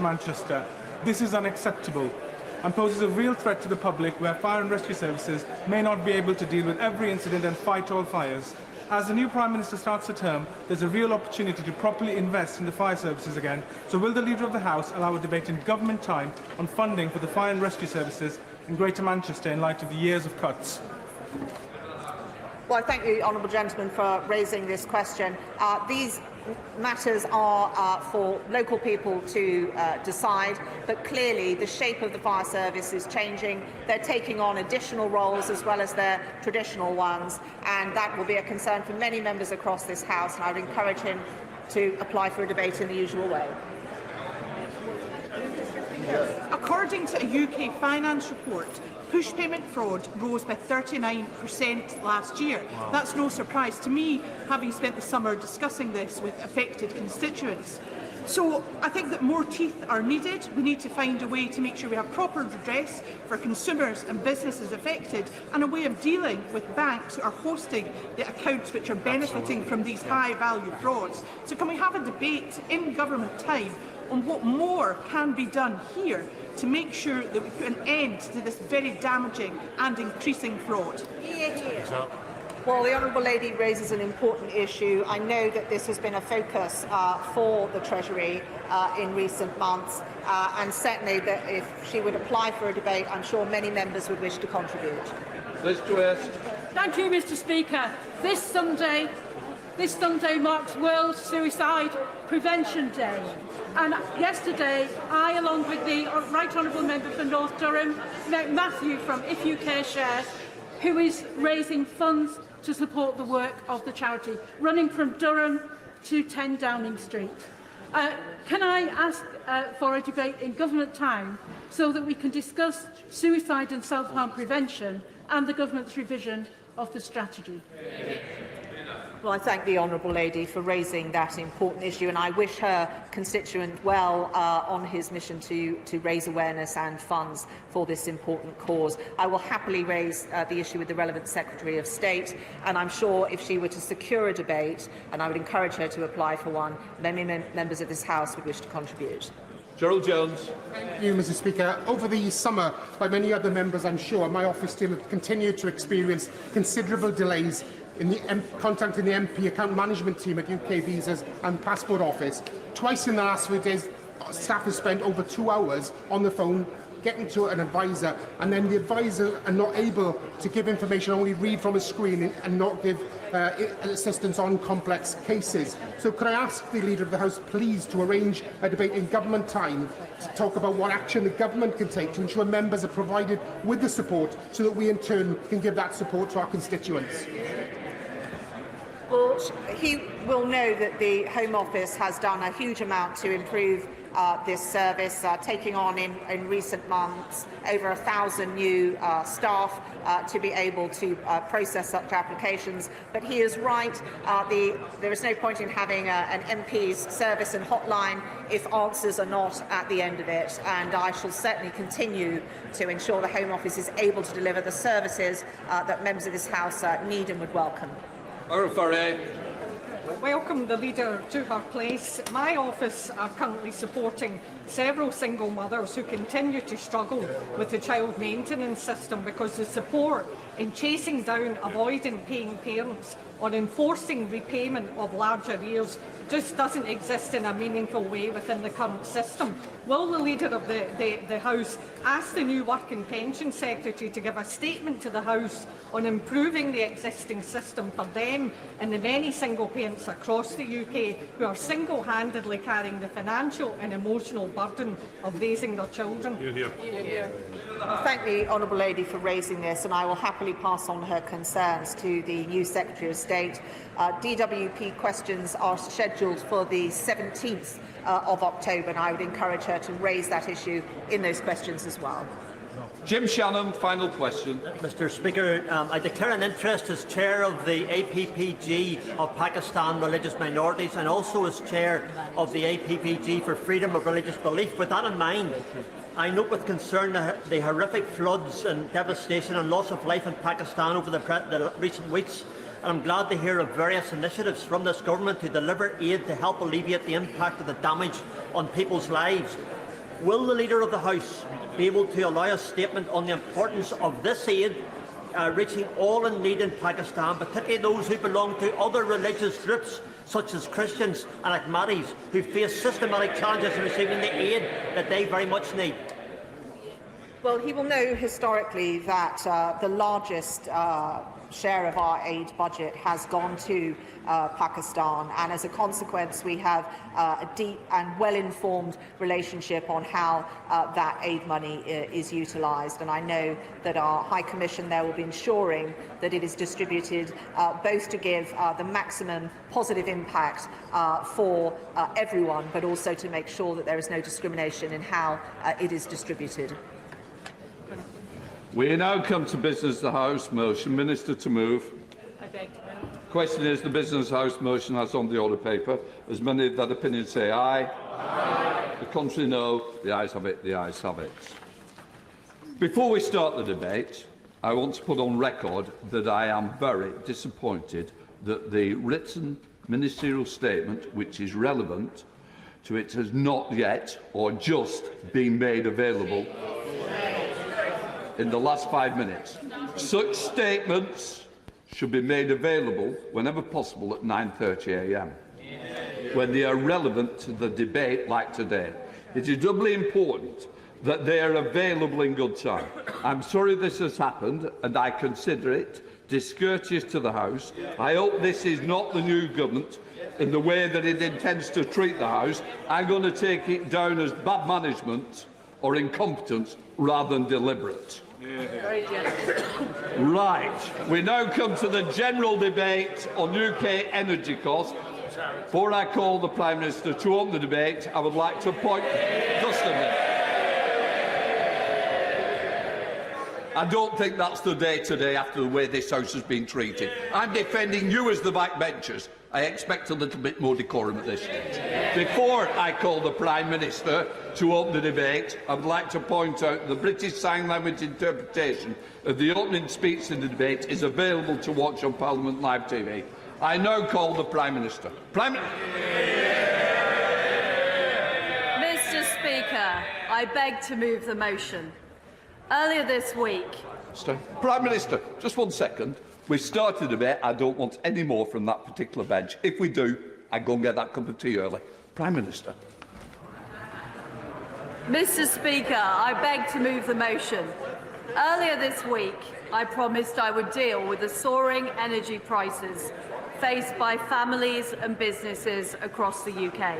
Manchester. This is unacceptable and poses a real threat to the public, where fire and rescue services may not be able to deal with every incident and fight all fires. As the new Prime Minister starts the term, there's a real opportunity to properly invest in the fire services again. So will the Leader of the House allow a debate in government time on funding for the fire and rescue services in Greater Manchester in light of the years of cuts? Well, I thank the honourable gentleman for raising this question. These matters are for local people to decide, but clearly the shape of the fire service is changing. They're taking on additional roles as well as their traditional ones, and that will be a concern for many members across this House, and I would encourage him to apply for a debate in the usual way. According to a UK finance report, push payment fraud rose by 39% last year. Wow. That's no surprise to me, having spent the summer discussing this with affected constituents. So I think that more teeth are needed. We need to find a way to make sure we have proper redress for consumers and businesses affected, and a way of dealing with banks who are hosting the accounts which are benefiting from these high-value frauds. So can we have a debate in government time on what more can be done here to make sure that we put an end to this very damaging and increasing fraud? Well, the Honourable Lady raises an important issue. I know that this has been a focus for the Treasury in recent months, and certainly that if she would apply for a debate, I'm sure many members would wish to contribute. Liz Truss. Thank you, Mr. Speaker. This Sunday marks World Suicide Prevention Day. And yesterday, I, along with the Right Honourable Member for North Durham, met Matthew from If UK Shares, who is raising funds to support the work of the charity, running from Durham to 10 Downing Street. Can I ask for a debate in government time so that we can discuss suicide and self-harm prevention and the government's revision of the strategy? Well, I thank the Honourable Lady for raising that important issue, and I wish her constituent well on his mission to raise awareness and funds for this important cause. I will happily raise the issue with the relevant Secretary of State, and I'm sure if she were to secure a debate, and I would encourage her to apply for one, many members of this House would wish to contribute. Gerald Jones. Thank you, Mr. Speaker. Over the summer, like many other members, I'm sure, my office team have continued to experience considerable delays in contacting the MP account management team at UK Visas and Passport Office. Twice in the last few days, staff have spent over 2 hours on the phone getting to an advisor, and then the advisor are not able to give information, only read from a screen and not give assistance on complex cases. So could I ask the Leader of the House please to arrange a debate in government time to talk about what action the government can take to ensure members are provided with the support so that we in turn can give that support to our constituents? Well, he will know that the Home Office has done a huge amount to improve this service, taking on in recent months over 1,000 new staff to be able to process such applications. But he is right, there is no point in having an MP's service and hotline if answers are not at the end of it, and I shall certainly continue to ensure the Home Office is able to deliver the services that members of this House need and would welcome. Welcome the Leader to her place. My office are currently supporting several single mothers who continue to struggle with the child maintenance system because the support in chasing down avoiding paying parents or enforcing repayment of large arrears just doesn't exist in a meaningful way within the current system. Will the Leader of the House ask the new Work and Pension Secretary to give a statement to the House on improving the existing system for them and the many single parents across the UK who are single-handedly carrying the financial and emotional burden of raising their children? I thank the Honourable Lady for raising this, and I will happily pass on her concerns to the new Secretary of State. DWP questions are scheduled for the 17th of October, and I would encourage her to raise that issue in those questions as well. Jim Shannon, final question. Mr. Speaker, I declare an interest as Chair of the APPG of Pakistan Religious Minorities and also as Chair of the APPG for Freedom of Religious Belief. With that in mind, I note with concern the horrific floods and devastation and loss of life in Pakistan over the recent weeks, and I'm glad to hear of various initiatives from this government to deliver aid to help alleviate the impact of the damage on people's lives. Will the Leader of the House be able to allow a statement on the importance of this aid reaching all in need in Pakistan, particularly those who belong to other religious groups such as Christians and Ahmadis who face systematic challenges in receiving the aid that they very much need? Well, he will know historically that the largest share of our aid budget has gone to Pakistan, and as a consequence we have a deep and well-informed relationship on how that aid money is utilised, and I know that our High Commission there will be ensuring that it is distributed both to give the maximum positive impact for everyone, but also to make sure that there is no discrimination in how it is distributed. We now come to Business of the House motion. Minister to move. I beg to move. Question is the Business House motion as on the order paper. As many of that opinion say aye. Aye. The contrary no. The ayes have it. The ayes have it. Before we start the debate, I want to put on record that I am very disappointed that the written ministerial statement, which is relevant to it, has not yet or just been made available in the last 5 minutes. Such statements should be made available whenever possible at 9:30 a.m. when they are relevant to the debate like today. It is doubly important that they are available in good time. I'm sorry this has happened, and I consider it discourteous to the House. I hope this is not the new government in the way that it intends to treat the House. I'm going to take it down as bad management or incompetence rather than deliberate. Right, we now come to the general debate on UK energy costs. Before I call the Prime Minister to open the debate, I would like to point... Just a minute. I don't think that's the day today after the way this House has been treated. I'm defending you as the backbenchers. I expect a little bit more decorum at this stage. Before I call the Prime Minister to open the debate, I would like to point out the British Sign Language interpretation of the opening speech in the debate is available to watch on Parliament Live TV. I now call the Prime Minister. Mr. Speaker, I beg to move the motion. Earlier this week... Prime Minister, just 1 second. We've started a debate. I don't want any more from that particular bench. If we do, I go and get that cup of tea early. Prime Minister. Mr. Speaker, I beg to move the motion. Earlier this week, I promised I would deal with the soaring energy prices faced by families and businesses across the UK.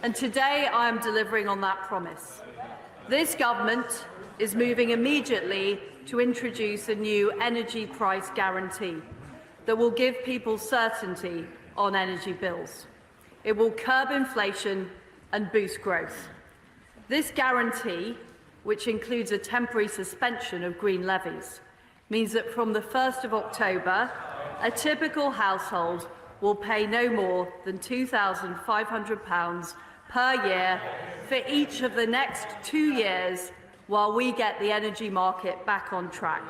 And today I am delivering on that promise. This government is moving immediately to introduce a new energy price guarantee that will give people certainty on energy bills. It will curb inflation and boost growth. This guarantee, which includes a temporary suspension of green levies, means that from the 1st of October, a typical household will pay no more than £2,500 per year for each of the next 2 years while we get the energy market back on track.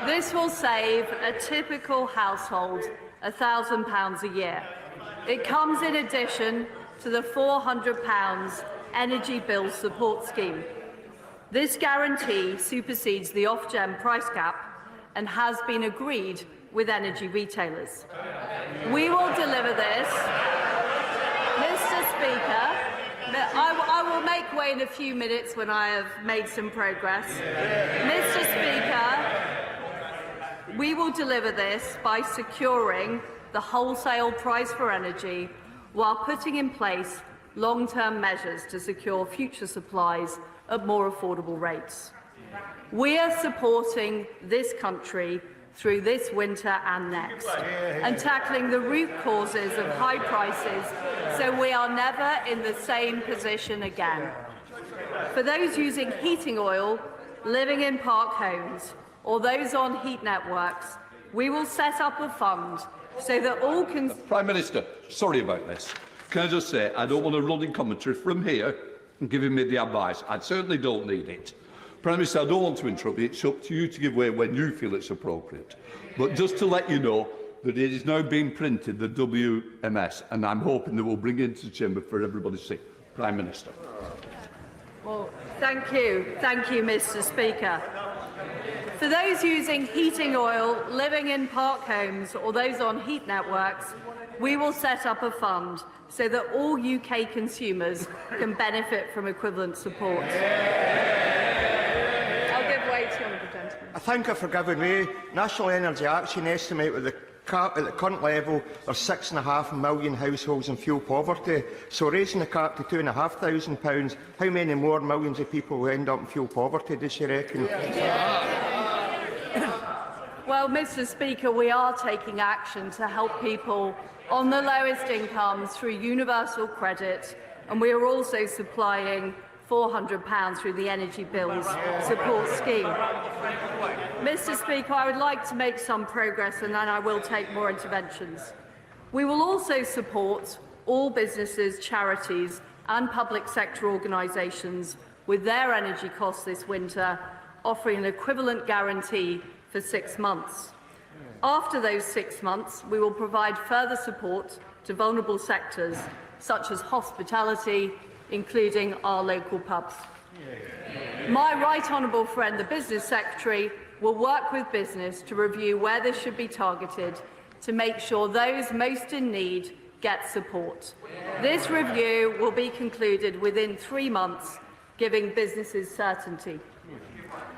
This will save a typical household £1,000 a year. It comes in addition to the £400 energy bill support scheme. This guarantee supersedes the Ofgem price cap and has been agreed with energy retailers. We will deliver this. Mr. Speaker, I will make way in a few minutes when I have made some progress. Mr. Speaker, we will deliver this by securing the wholesale price for energy while putting in place long-term measures to secure future supplies at more affordable rates. We are supporting this country through this winter and next, and tackling the root causes of high prices so we are never in the same position again. For those using heating oil, living in park homes, or those on heat networks, we will set up a fund so that all can... Prime Minister, sorry about this. Can I just say, I don't want a running commentary from here and giving me the advice. I certainly don't need it. Prime Minister, I don't want to interrupt you. It's up to you to give way when you feel it's appropriate. But just to let you know, that it is now being printed, the WMS, and I'm hoping that we'll bring it into the chamber for everybody to see. Prime Minister. Well, thank you, Mr. Speaker. For those using heating oil, living in park homes or those on heat networks, we will set up a fund so that all UK consumers can benefit from equivalent support. I'll give way to the honourable gentleman. I thank you for giving way. National Energy Action estimate with the cap at the current level are 6.5 million households in fuel poverty. So raising the cap to £2,500, how many more millions of people will end up in fuel poverty, does she reckon? Well, Mr. Speaker, we are taking action to help people on the lowest incomes through universal credit, and we are also supplying £400 through the Energy Bills Support Scheme. Mr. Speaker, I would like to make some progress and then I will take more interventions. We will also support all businesses, charities and public sector organisations with their energy costs this winter, offering an equivalent guarantee for 6 months. After those 6 months, we will provide further support to vulnerable sectors such as hospitality, including our local pubs. My right honourable friend, the Business Secretary, will work with business to review where this should be targeted to make sure those most in need get support. This review will be concluded within 3 months, giving businesses certainty.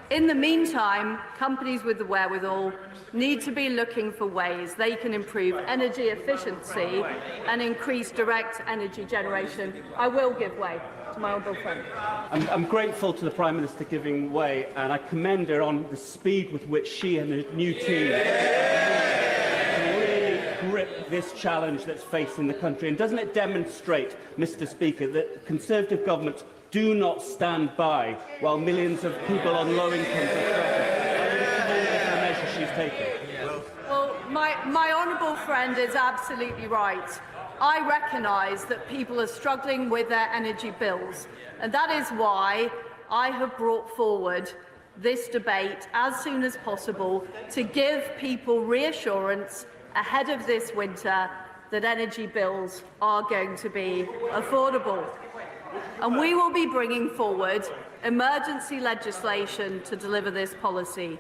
In the meantime, companies with the wherewithal need to be looking for ways they can improve energy efficiency and increase direct energy generation. I will give way to my honourable friend. I'm grateful to the Prime Minister giving way, and I commend her on the speed with which she and her new team really grip this challenge that's facing the country. And doesn't it demonstrate, Mr. Speaker, that Conservative governments do not stand by while millions of people on low incomes are threatened? The measure she's taken. Well, my honourable friend is absolutely right. I recognise that people are struggling with their energy bills, and that is why I have brought forward this debate as soon as possible to give people reassurance ahead of this winter that energy bills are going to be affordable. And we will be bringing forward emergency legislation to deliver this policy.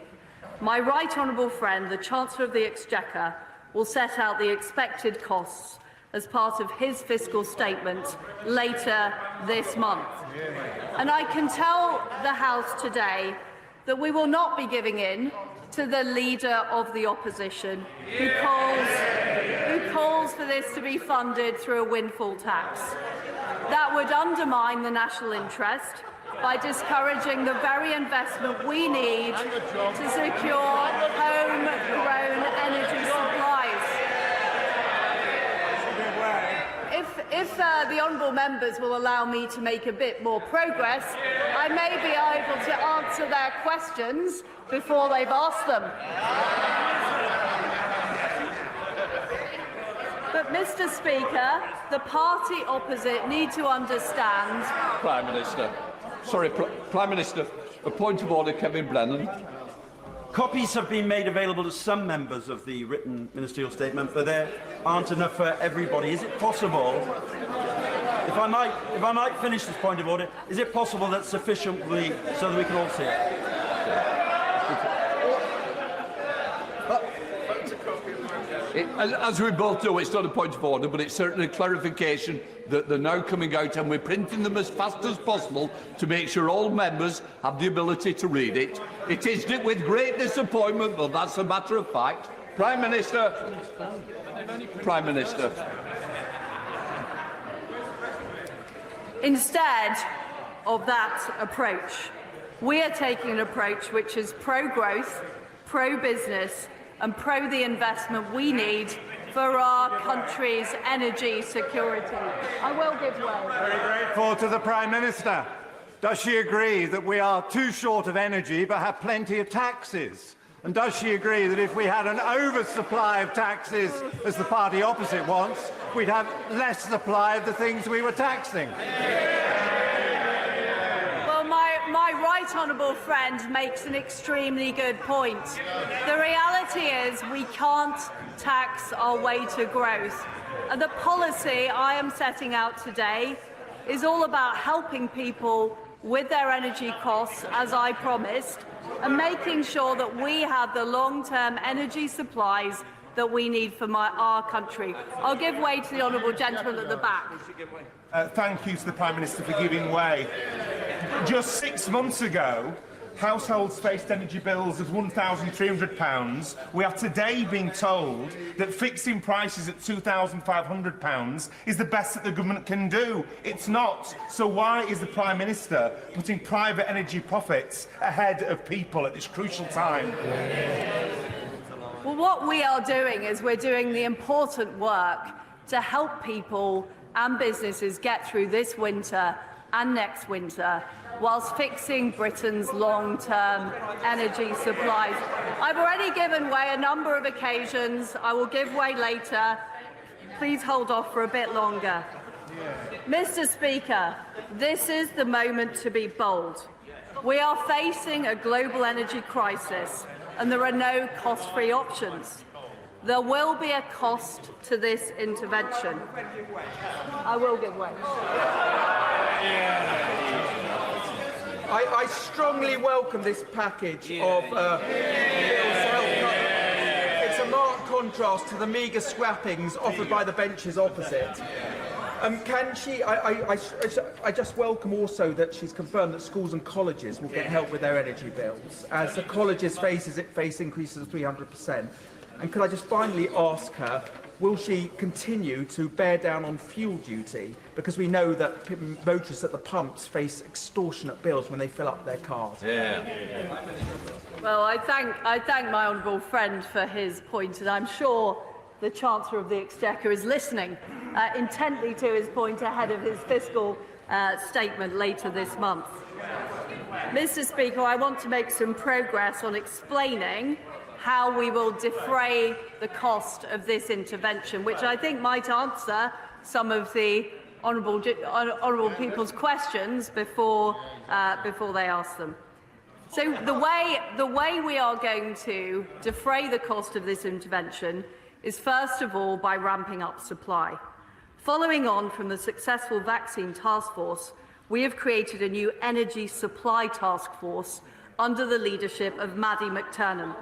My right honourable friend, the Chancellor of the Exchequer, will set out the expected costs as part of his fiscal statement later this month. And I can tell the House today that we will not be giving in to the Leader of the Opposition who calls for this to be funded through a windfall tax. That would undermine the national interest by discouraging the very investment we need to secure homegrown energy supplies. If the honourable members will allow me to make a bit more progress, I may be able to answer their questions before they've asked them. But, Mr. Speaker, the party opposite need to understand... Prime Minister. Sorry, Prime Minister. A point of order, Kevin Brennan. Copies have been made available to some members of the written ministerial statement, but there aren't enough for everybody. Is it possible, if I might finish this point of order, is it possible that sufficiently so that we can all see it? As we both know, it's not a point of order, but it's certainly a clarification that they're now coming out and we're printing them as fast as possible to make sure all members have the ability to read it. It is with great disappointment, but that's a matter of fact. Prime Minister. Prime Minister. Instead of that approach, we are taking an approach which is pro-growth, pro-business and pro the investment we need for our country's energy security. I will give way. Very grateful to the Prime Minister. Does she agree that we are too short of energy but have plenty of taxes? And does she agree that if we had an oversupply of taxes, as the party opposite wants, we'd have less supply of the things we were taxing? Well, my right right honourable friend makes an extremely good point. The reality is we can't tax our way to growth. And the policy I am setting out today is all about helping people with their energy costs, as I promised, and making sure that we have the long-term energy supplies that we need for our country. I'll give way to the honourable gentleman at the back. Thank you to the Prime Minister for giving way. Just 6 months ago, households faced energy bills of £1,300. We are today being told that fixing prices at £2,500 is the best that the government can do. It's not. So why is the Prime Minister putting private energy profits ahead of people at this crucial time? Well, what we are doing is we're doing the important work to help people and businesses get through this winter and next winter, whilst fixing Britain's long-term energy supplies. I've already given way a number of occasions. I will give way later. Please hold off for a bit longer. Mr. Speaker, this is the moment to be bold. We are facing a global energy crisis, and there are no cost-free options. There will be a cost to this intervention. I will give way. I strongly welcome this package of bills to help cut. It's a marked contrast to the meagre scrappings offered by the benches opposite. I just welcome also that she's confirmed that schools and colleges will get help with their energy bills, as the colleges face increases of 300%. And could I just finally ask her, will she continue to bear down on fuel duty? Because we know that motorists at the pumps face extortionate bills when they fill up their cars. Well, I thank my honourable friend for his point, and I'm sure the Chancellor of the Exchequer is listening intently to his point ahead of his fiscal statement later this month. Mr. Speaker, I want to make some progress on explaining how we will defray the cost of this intervention, which I think might answer some of the honourable people's questions before they ask them. So the way we are going to defray the cost of this intervention is first of all by ramping up supply. Following on from the successful vaccine task force, we have created a new energy supply task force under the leadership of Maddie McTernan.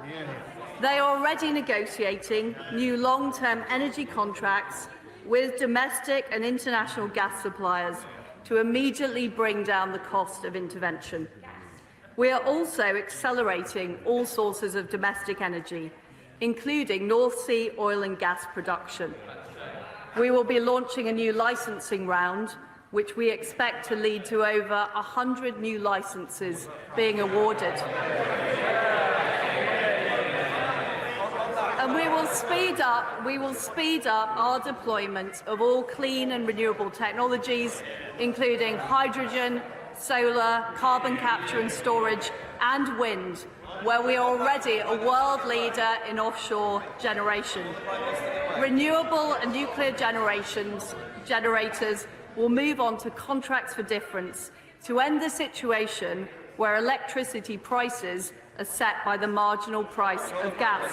They are already negotiating new long-term energy contracts with domestic and international gas suppliers to immediately bring down the cost of intervention. We are also accelerating all sources of domestic energy, including North Sea oil and gas production. We will be launching a new licensing round, which we expect to lead to over 100 new licences being awarded. And we will speed up our deployment of all clean and renewable technologies, including hydrogen, solar, carbon capture and storage, and wind, where we are already a world leader in offshore generation. Renewable and nuclear generators will move on to contracts for difference to end the situation where electricity prices are set by the marginal price of gas.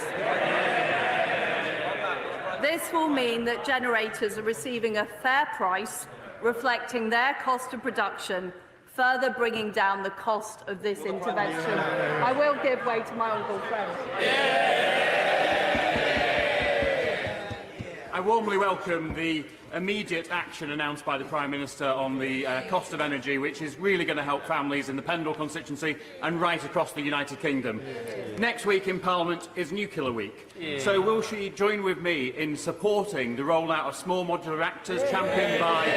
This will mean that generators are receiving a fair price, reflecting their cost of production, further bringing down the cost of this intervention. I will give way to my honourable friend. I warmly welcome the immediate action announced by the Prime Minister on the cost of energy, which is really going to help families in the Pendle constituency and right across the United Kingdom. Next week in Parliament is Nuclear Week. So will she join with me in supporting the rollout of small modular reactors championed by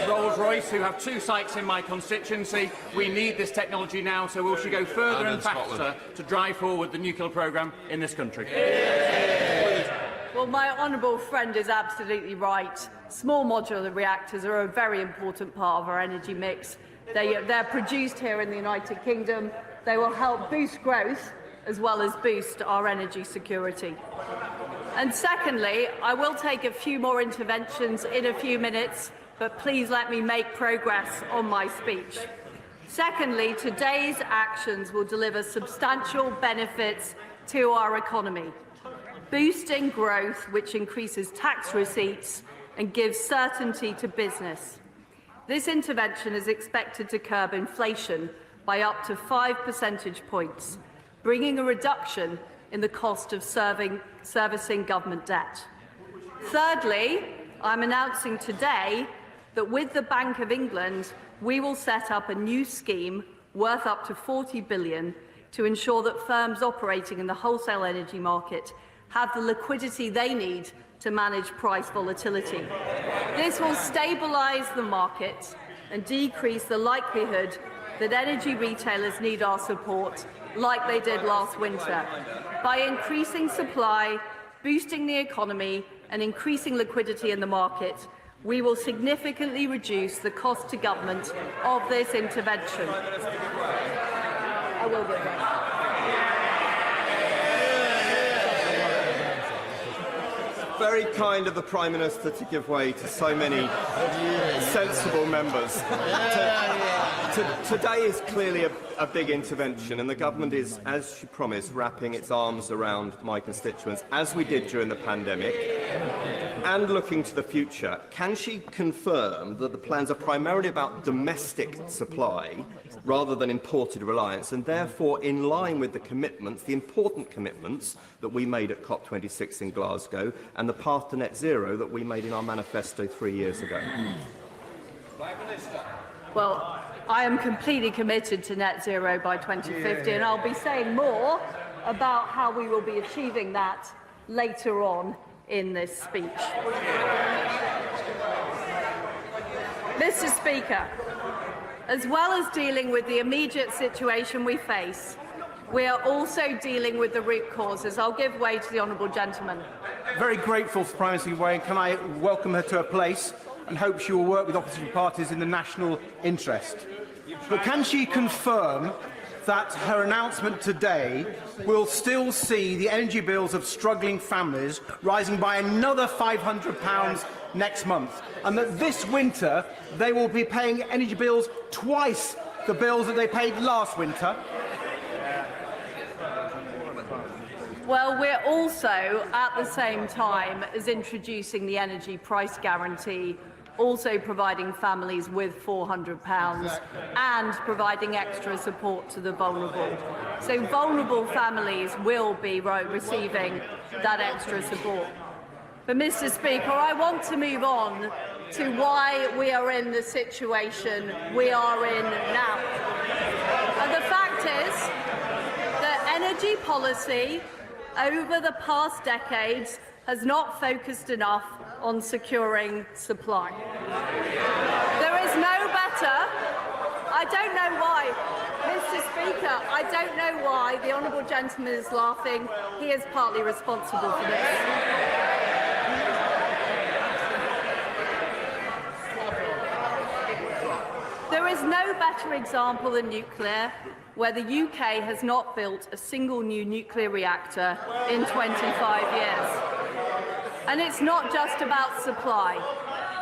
Rolls-Royce, who have 2 sites in my constituency? We need this technology now, so will she go further and faster to drive forward the nuclear programme in this country? Well, my honourable friend is absolutely right. Small modular reactors are a very important part of our energy mix. They're produced here in the United Kingdom. They will help boost growth as well as boost our energy security. And secondly, I will take a few more interventions in a few minutes, but please let me make progress on my speech. Secondly, today's actions will deliver substantial benefits to our economy, boosting growth, which increases tax receipts and gives certainty to business. This intervention is expected to curb inflation by up to 5 percentage points, bringing a reduction in the cost of servicing government debt. Thirdly, I'm announcing today that with the Bank of England, we will set up a new scheme worth up to £40 billion to ensure that firms operating in the wholesale energy market have the liquidity they need to manage price volatility. This will stabilise the market and decrease the likelihood that energy retailers need our support, like they did last winter, by increasing supply, boosting the economy and increasing liquidity in the market. We will significantly reduce the cost to government of this intervention. I will get back. Very kind of the Prime Minister to give way to so many sensible members. Today is clearly a big intervention, and the government is, as she promised, wrapping its arms around my constituents, as we did during the pandemic, and looking to the future. Can she confirm that the plans are primarily about domestic supply rather than imported reliance, and therefore in line with the commitments, the important commitments that we made at COP26 in Glasgow and the path to net zero that we made in our manifesto 3 years ago? Well, I am completely committed to net zero by 2050, and I'll be saying more about how we will be achieving that later on in this speech. Mr. Speaker, as well as dealing with the immediate situation we face, we are also dealing with the root causes. I'll give way to the honourable gentleman. Very grateful for Prime Minister Wayne. Can I welcome her to her place and hope she will work with opposition parties in the national interest. But can she confirm that her announcement today will still see the energy bills of struggling families rising by another £500 next month, and that this winter they will be paying energy bills twice the bills that they paid last winter? Well, we're also, at the same time as introducing the energy price guarantee, also providing families with £400 and providing extra support to the vulnerable. So vulnerable families will be receiving that extra support. But, Mr. Speaker, I want to move on to why we are in the situation we are in now. And the fact is that energy policy over the past decades has not focused enough on securing supply. There is no better. I don't know why, Mr. Speaker, I don't know why the honourable gentleman is laughing. He is partly responsible for this. There is no better example than nuclear, where the UK has not built a single new nuclear reactor in 25 years. And it's not just about supply.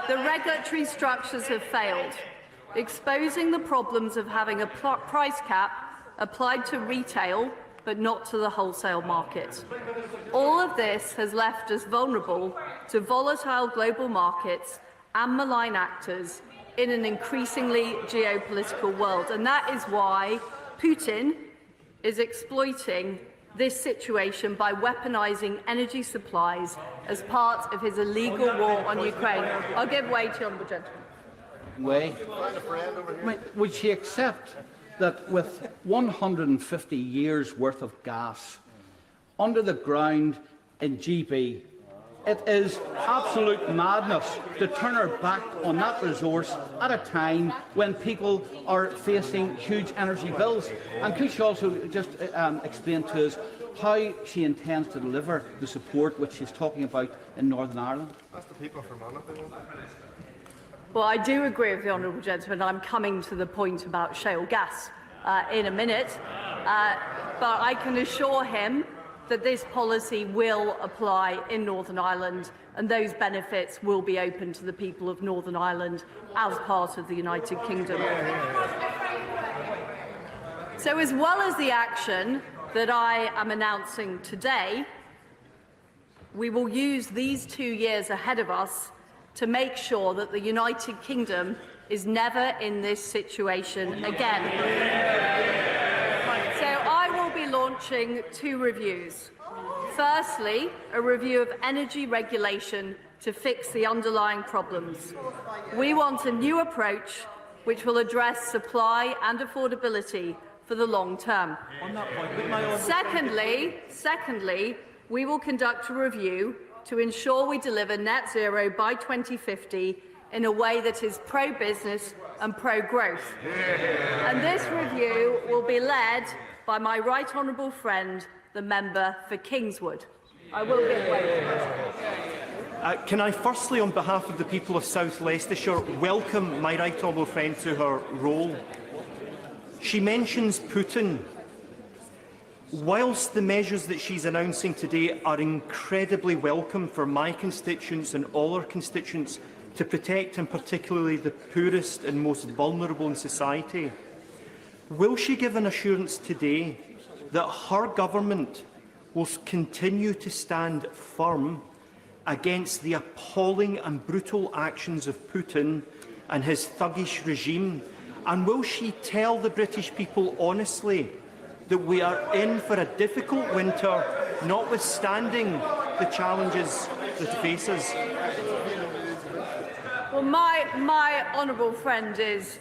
The regulatory structures have failed, exposing the problems of having a price cap applied to retail but not to the wholesale market. All of this has left us vulnerable to volatile global markets and malign actors in an increasingly geopolitical world. And that is why Putin is exploiting this situation by weaponising energy supplies as part of his illegal war on Ukraine. I'll give way to the honourable gentleman. Would she accept that with 150 years' worth of gas under the ground in GB, it is absolute madness to turn her back on that resource at a time when people are facing huge energy bills? And could she also just explain to us how she intends to deliver the support which she's talking about in Northern Ireland? That's the people from Ireland. Well, I do agree with the honourable gentleman. I'm coming to the point about shale gas in a minute. But I can assure him that this policy will apply in Northern Ireland, and those benefits will be open to the people of Northern Ireland as part of the United Kingdom. So as well as the action that I am announcing today, we will use these 2 years ahead of us to make sure that the United Kingdom is never in this situation again. So I will be launching 2 reviews. Firstly, a review of energy regulation to fix the underlying problems. We want a new approach which will address supply and affordability for the long term. Secondly, we will conduct a review to ensure we deliver net zero by 2050 in a way that is pro-business and pro-growth. And this review will be led by my right honourable friend, the member for Kingswood. I will give way. Can I firstly, on behalf of the people of South Leicestershire, welcome my right honourable friend to her role. She mentions Putin. Whilst the measures that she's announcing today are incredibly welcome for my constituents and all our constituents to protect, and particularly the poorest and most vulnerable in society, will she give an assurance today that her government will continue to stand firm against the appalling and brutal actions of Putin and his thuggish regime? And will she tell the British people honestly that we are in for a difficult winter, notwithstanding the challenges that face us? Well, my honourable friend is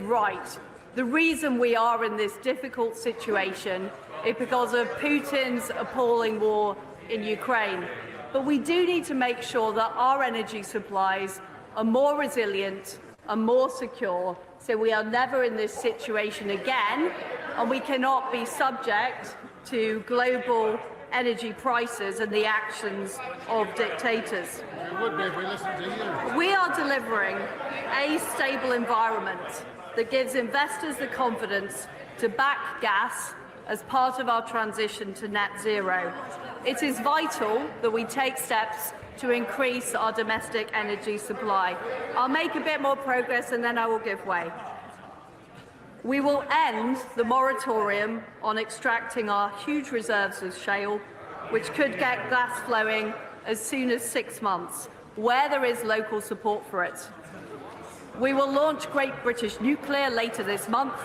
right. The reason we are in this difficult situation is because of Putin's appalling war in Ukraine. But we do need to make sure that our energy supplies are more resilient and more secure, so we are never in this situation again, and we cannot be subject to global energy prices and the actions of dictators. We are delivering a stable environment that gives investors the confidence to back gas as part of our transition to net zero. It is vital that we take steps to increase our domestic energy supply. I'll make a bit more progress and then I will give way. We will end the moratorium on extracting our huge reserves of shale, which could get gas flowing as soon as 6 months, where there is local support for it. We will launch Great British Nuclear later this month,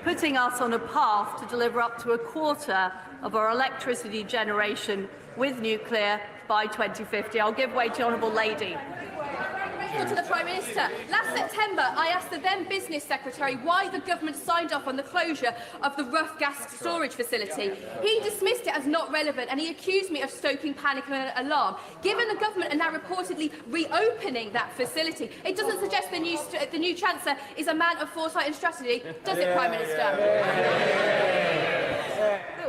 putting us on a path to deliver up to a quarter of our electricity generation with nuclear by 2050. I'll give way to the Honourable Lady. To the Prime Minister. Last September, I asked the then Business Secretary why the government signed off on the closure of the Rough gas storage facility. He dismissed it as not relevant and he accused me of stoking panic and alarm. Given the government are now reportedly reopening that facility, it doesn't suggest the new Chancellor is a man of foresight and strategy, does it, Prime Minister?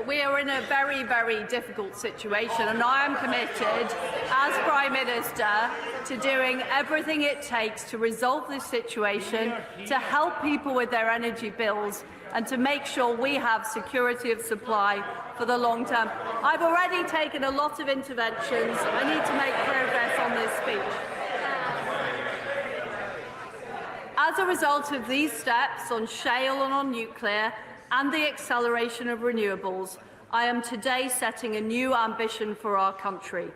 We are in a very, very difficult situation, and I am committed, as Prime Minister, to doing everything it takes to resolve this situation, to help people with their energy bills, and to make sure we have security of supply for the long term. I've already taken a lot of interventions. I need to make progress on this speech. As a result of these steps on shale and on nuclear, and the acceleration of renewables, I am today setting a new ambition for our country.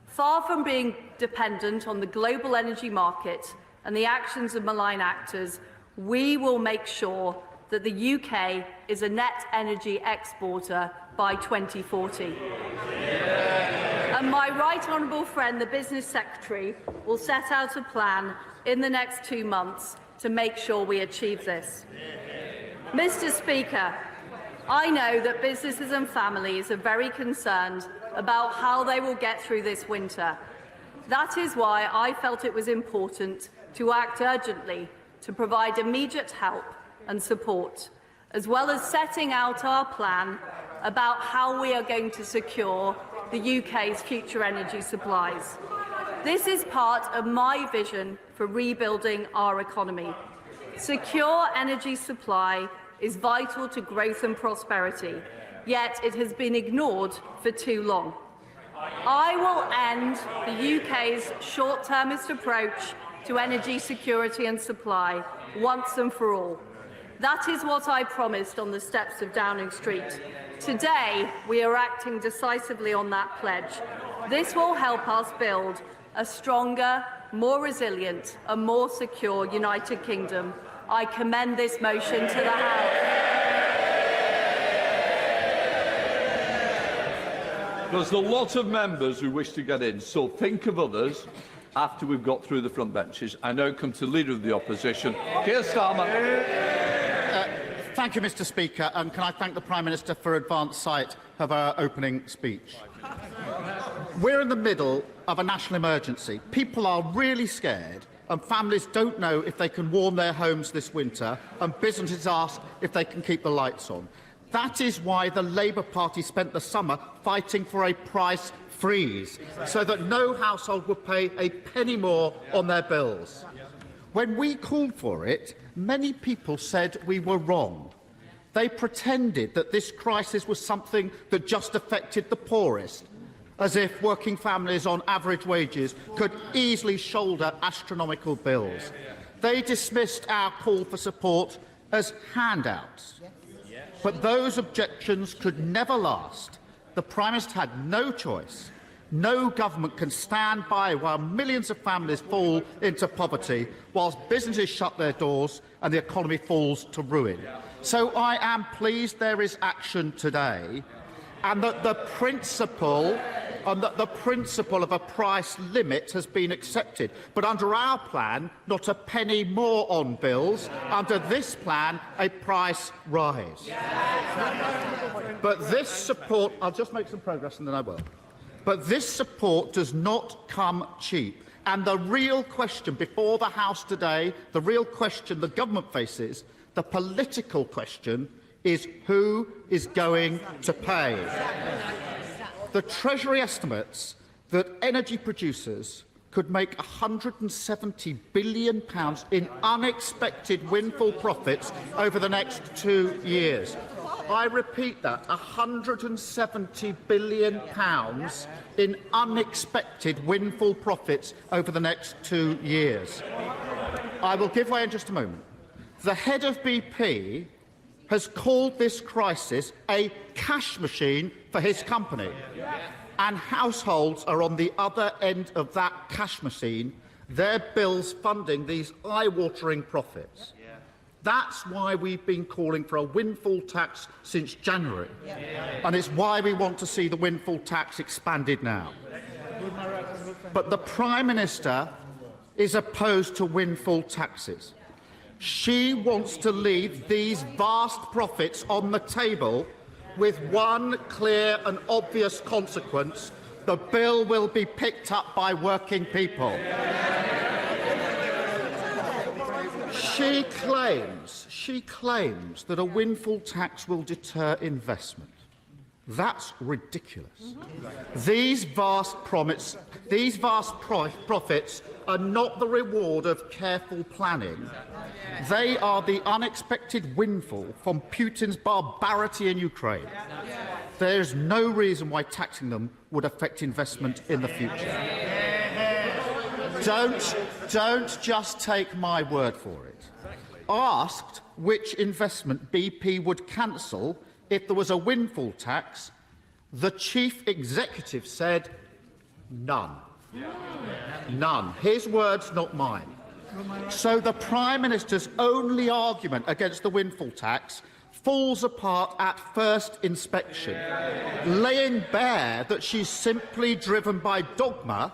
Far from being dependent on the global energy market and the actions of malign actors, we will make sure that the UK is a net energy exporter by 2040. And my right honourable friend, the Business Secretary, will set out a plan in the next 2 months to make sure we achieve this. Mr. Speaker, I know that businesses and families are very concerned about how they will get through this winter. That is why I felt it was important to act urgently to provide immediate help and support, as well as setting out our plan about how we are going to secure the UK's future energy supplies. This is part of my vision for rebuilding our economy. Secure energy supply is vital to growth and prosperity, yet it has been ignored for too long. I will end the UK's short-termist approach to energy security and supply once and for all. That is what I promised on the steps of Downing Street. Today, we are acting decisively on that pledge. This will help us build a stronger, more resilient and more secure United Kingdom. I commend this motion to the House. There's a lot of members who wish to get in, so think of others after we've got through the front benches. I now come to Leader of the Opposition, Keir Starmer. Thank you, Mr. Speaker, and can I thank the Prime Minister for advance sight of our opening speech. We're in the middle of a national emergency. People are really scared, and families don't know if they can warm their homes this winter, and businesses ask if they can keep the lights on. That is why the Labour Party spent the summer fighting for a price freeze, so that no household would pay a penny more on their bills. When we called for it, many people said we were wrong. They pretended that this crisis was something that just affected the poorest, as if working families on average wages could easily shoulder astronomical bills. They dismissed our call for support as handouts. But those objections could never last. The Prime Minister had no choice. No government can stand by while millions of families fall into poverty, whilst businesses shut their doors and the economy falls to ruin. So I am pleased there is action today, and that the principle of a price limit has been accepted. But under our plan, not a penny more on bills. Under this plan, a price rise. But this support... I'll just make some progress and then I will. But this support does not come cheap. And the real question before the House today, the real question the government faces, the political question, is who is going to pay? The Treasury estimates that energy producers could make £170 billion in unexpected windfall profits over the next 2 years. I repeat that, £170 billion in unexpected windfall profits over the next 2 years. I will give way in just a moment. The head of BP has called this crisis a cash machine for his company, and households are on the other end of that cash machine, their bills funding these eye-watering profits. That's why we've been calling for a windfall tax since January, and it's why we want to see the windfall tax expanded now. But the Prime Minister is opposed to windfall taxes. She wants to leave these vast profits on the table with one clear and obvious consequence: the bill will be picked up by working people. She claims that a windfall tax will deter investment. That's ridiculous. These vast profits are not the reward of careful planning. They are the unexpected windfall from Putin's barbarity in Ukraine. There is no reason why taxing them would affect investment in the future. Don't just take my word for it. Asked which investment BP would cancel if there was a windfall tax, the chief executive said none. None. His words, not mine. So the Prime Minister's only argument against the windfall tax falls apart at first inspection, laying bare that she's simply driven by dogma,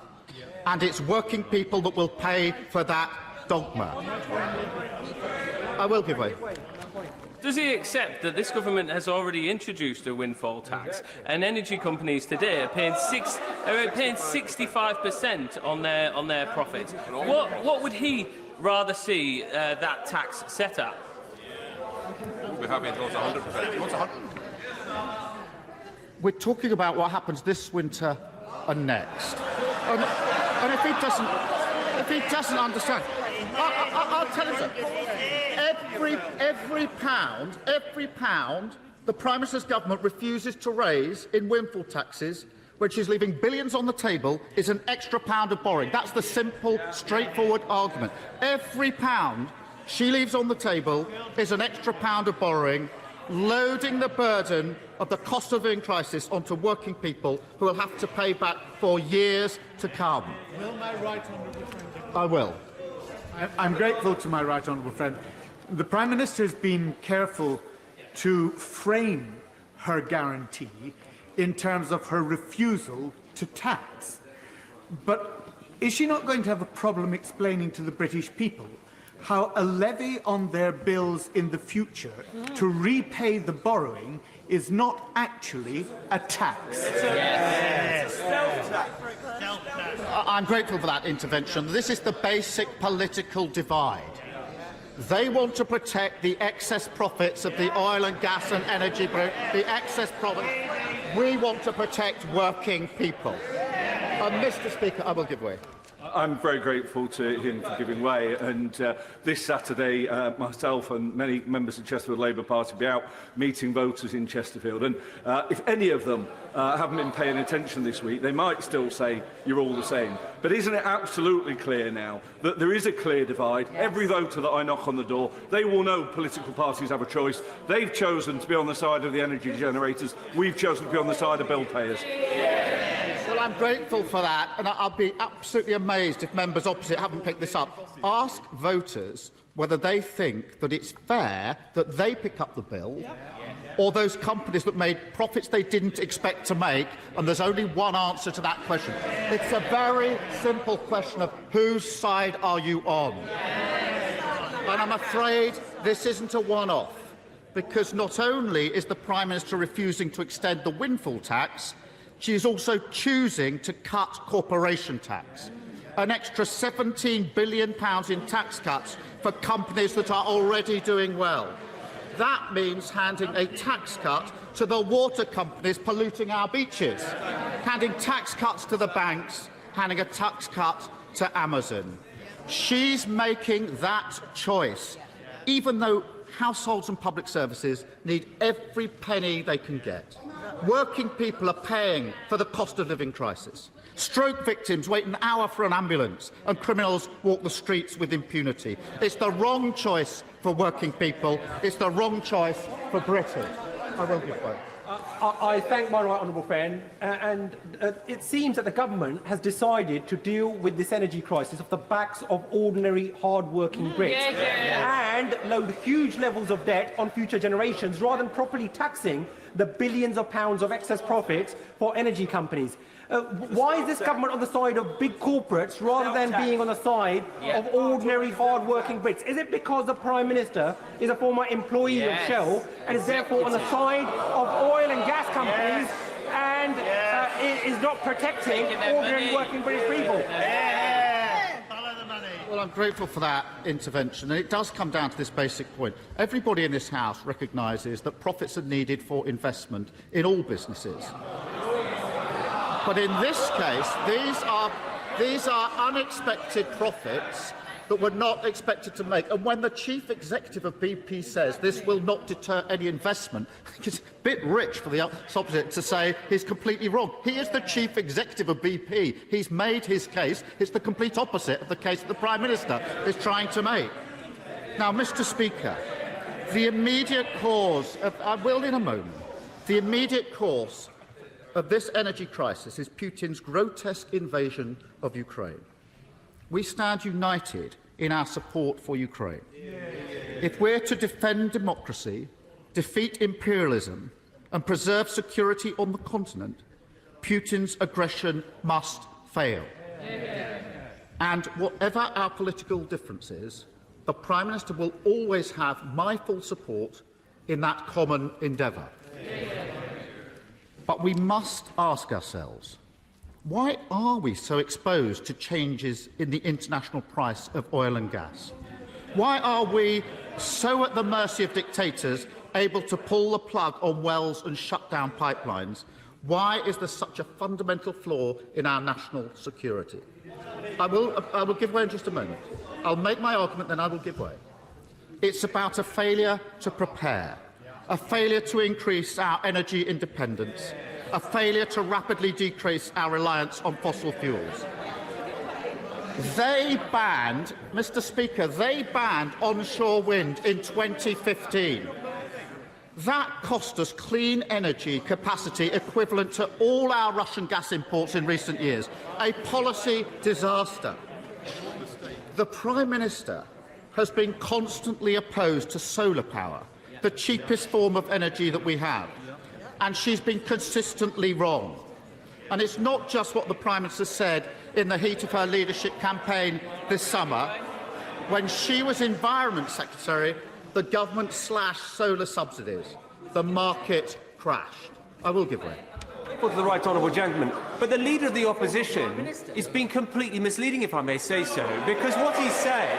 and it's working people that will pay for that dogma. I will give way. Does he accept that this government has already introduced a windfall tax, and energy companies today are paying 65% on their profits? What would he rather see that tax set at? We're happy it goes 100%. He wants 100%. We're talking about what happens this winter and next. And if he doesn't understand, I'll tell you something. Every pound the Prime Minister's government refuses to raise in windfall taxes, when she's leaving billions on the table, is an extra pound of borrowing. That's the simple, straightforward argument. Every pound she leaves on the table is an extra pound of borrowing, loading the burden of the cost of living crisis onto working people who will have to pay back for years to come. Will my right honourable friend? I will. I'm grateful to my right honourable friend. The Prime Minister has been careful to frame her guarantee in terms of her refusal to tax. But is she not going to have a problem explaining to the British people how a levy on their bills in the future to repay the borrowing is not actually a tax? Yes. I'm grateful for that intervention. This is the basic political divide. They want to protect the excess profits of the oil and gas and energy, the excess profits. We want to protect working people. Mr. Speaker, I will give way. I'm very grateful to him for giving way, and this Saturday myself and many members of the Chesterfield Labour Party will be out meeting voters in Chesterfield, and if any of them haven't been paying attention this week, they might still say you're all the same. But isn't it absolutely clear now that there is a clear divide? Yes. Every voter that I knock on the door, they will know political parties have a choice. They've chosen to be on the side of the energy generators. We've chosen to be on the side of bill payers. Well, I'm grateful for that, and I'll be absolutely amazed if members opposite haven't picked this up. Ask voters whether they think that it's fair that they pick up the bill, or those companies that made profits they didn't expect to make, and there's only one answer to that question. It's a very simple question of whose side are you on? And I'm afraid this isn't a one-off, because not only is the Prime Minister refusing to extend the windfall tax, she is also choosing to cut corporation tax, an extra £17 billion in tax cuts for companies that are already doing well. That means handing a tax cut to the water companies polluting our beaches, handing tax cuts to the banks, handing a tax cut to Amazon. She's making that choice, even though households and public services need every penny they can get. Working people are paying for the cost of living crisis. Stroke victims wait an hour for an ambulance, and criminals walk the streets with impunity. It's the wrong choice for working people. It's the wrong choice for Britain. I will give way. I thank my right honourable friend, and it seems that the government has decided to deal with this energy crisis off the backs of ordinary, hard-working Brits and load huge levels of debt on future generations rather than properly taxing the billions of pounds of excess profits for energy companies. Why is this government on the side of big corporates rather than being on the side of ordinary, hard-working Brits? Is it because the Prime Minister is a former employee of Shell and is therefore on the side of oil and gas companies and is not protecting ordinary working British people? Well, I'm grateful for that intervention, and it does come down to this basic point. Everybody in this House recognises that profits are needed for investment in all businesses. But in this case, these are unexpected profits that were not expected to make. And when the Chief Executive of BP says this will not deter any investment, it's a bit rich for the opposite to say he's completely wrong. He is the Chief Executive of BP. He's made his case. It's the complete opposite of the case that the Prime Minister is trying to make. Now, Mr. Speaker, the immediate cause of, I will in a moment, the immediate cause of this energy crisis is Putin's grotesque invasion of Ukraine. We stand united in our support for Ukraine. If we're to defend democracy, defeat imperialism and preserve security on the continent, Putin's aggression must fail. And whatever our political differences, the Prime Minister will always have my full support in that common endeavour. But we must ask ourselves, why are we so exposed to changes in the international price of oil and gas? Why are we so at the mercy of dictators, able to pull the plug on wells and shut down pipelines? Why is there such a fundamental flaw in our national security? I will give way in just a moment. I'll make my argument, then I will give way. It's about a failure to prepare, a failure to increase our energy independence, a failure to rapidly decrease our reliance on fossil fuels. They banned, Mr. Speaker, they banned onshore wind in 2015. That cost us clean energy capacity equivalent to all our Russian gas imports in recent years. A policy disaster. The Prime Minister has been constantly opposed to solar power, the cheapest form of energy that we have, and she's been consistently wrong. And it's not just what the Prime Minister said in the heat of her leadership campaign this summer. When she was Environment Secretary, the government slashed solar subsidies. The market crashed. I will give way. To the right honourable gentleman, but the Leader of the Opposition is being completely misleading, if I may say so, because what he said,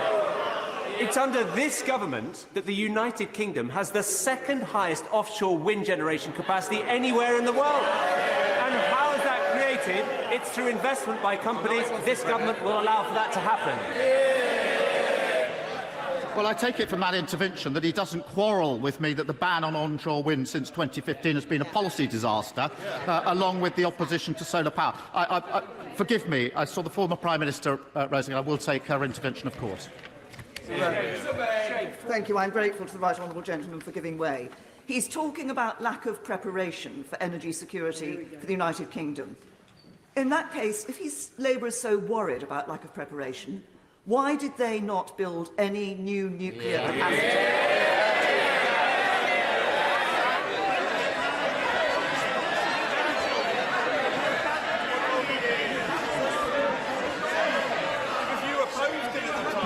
it's under this government that the United Kingdom has the second highest offshore wind generation capacity anywhere in the world. And how is that created? It's through investment by companies. This government will allow for that to happen. Well, I take it from that intervention that he doesn't quarrel with me that the ban on onshore wind since 2015 has been a policy disaster, along with the opposition to solar power. Forgive me, I saw the former Prime Minister raising it. I will take her intervention, of course. Thank you. I'm grateful to the right honourable gentleman for giving way. He's talking about lack of preparation for energy security for the United Kingdom. In that case, if Labour is so worried about lack of preparation, why did they not build any new nuclear capacity?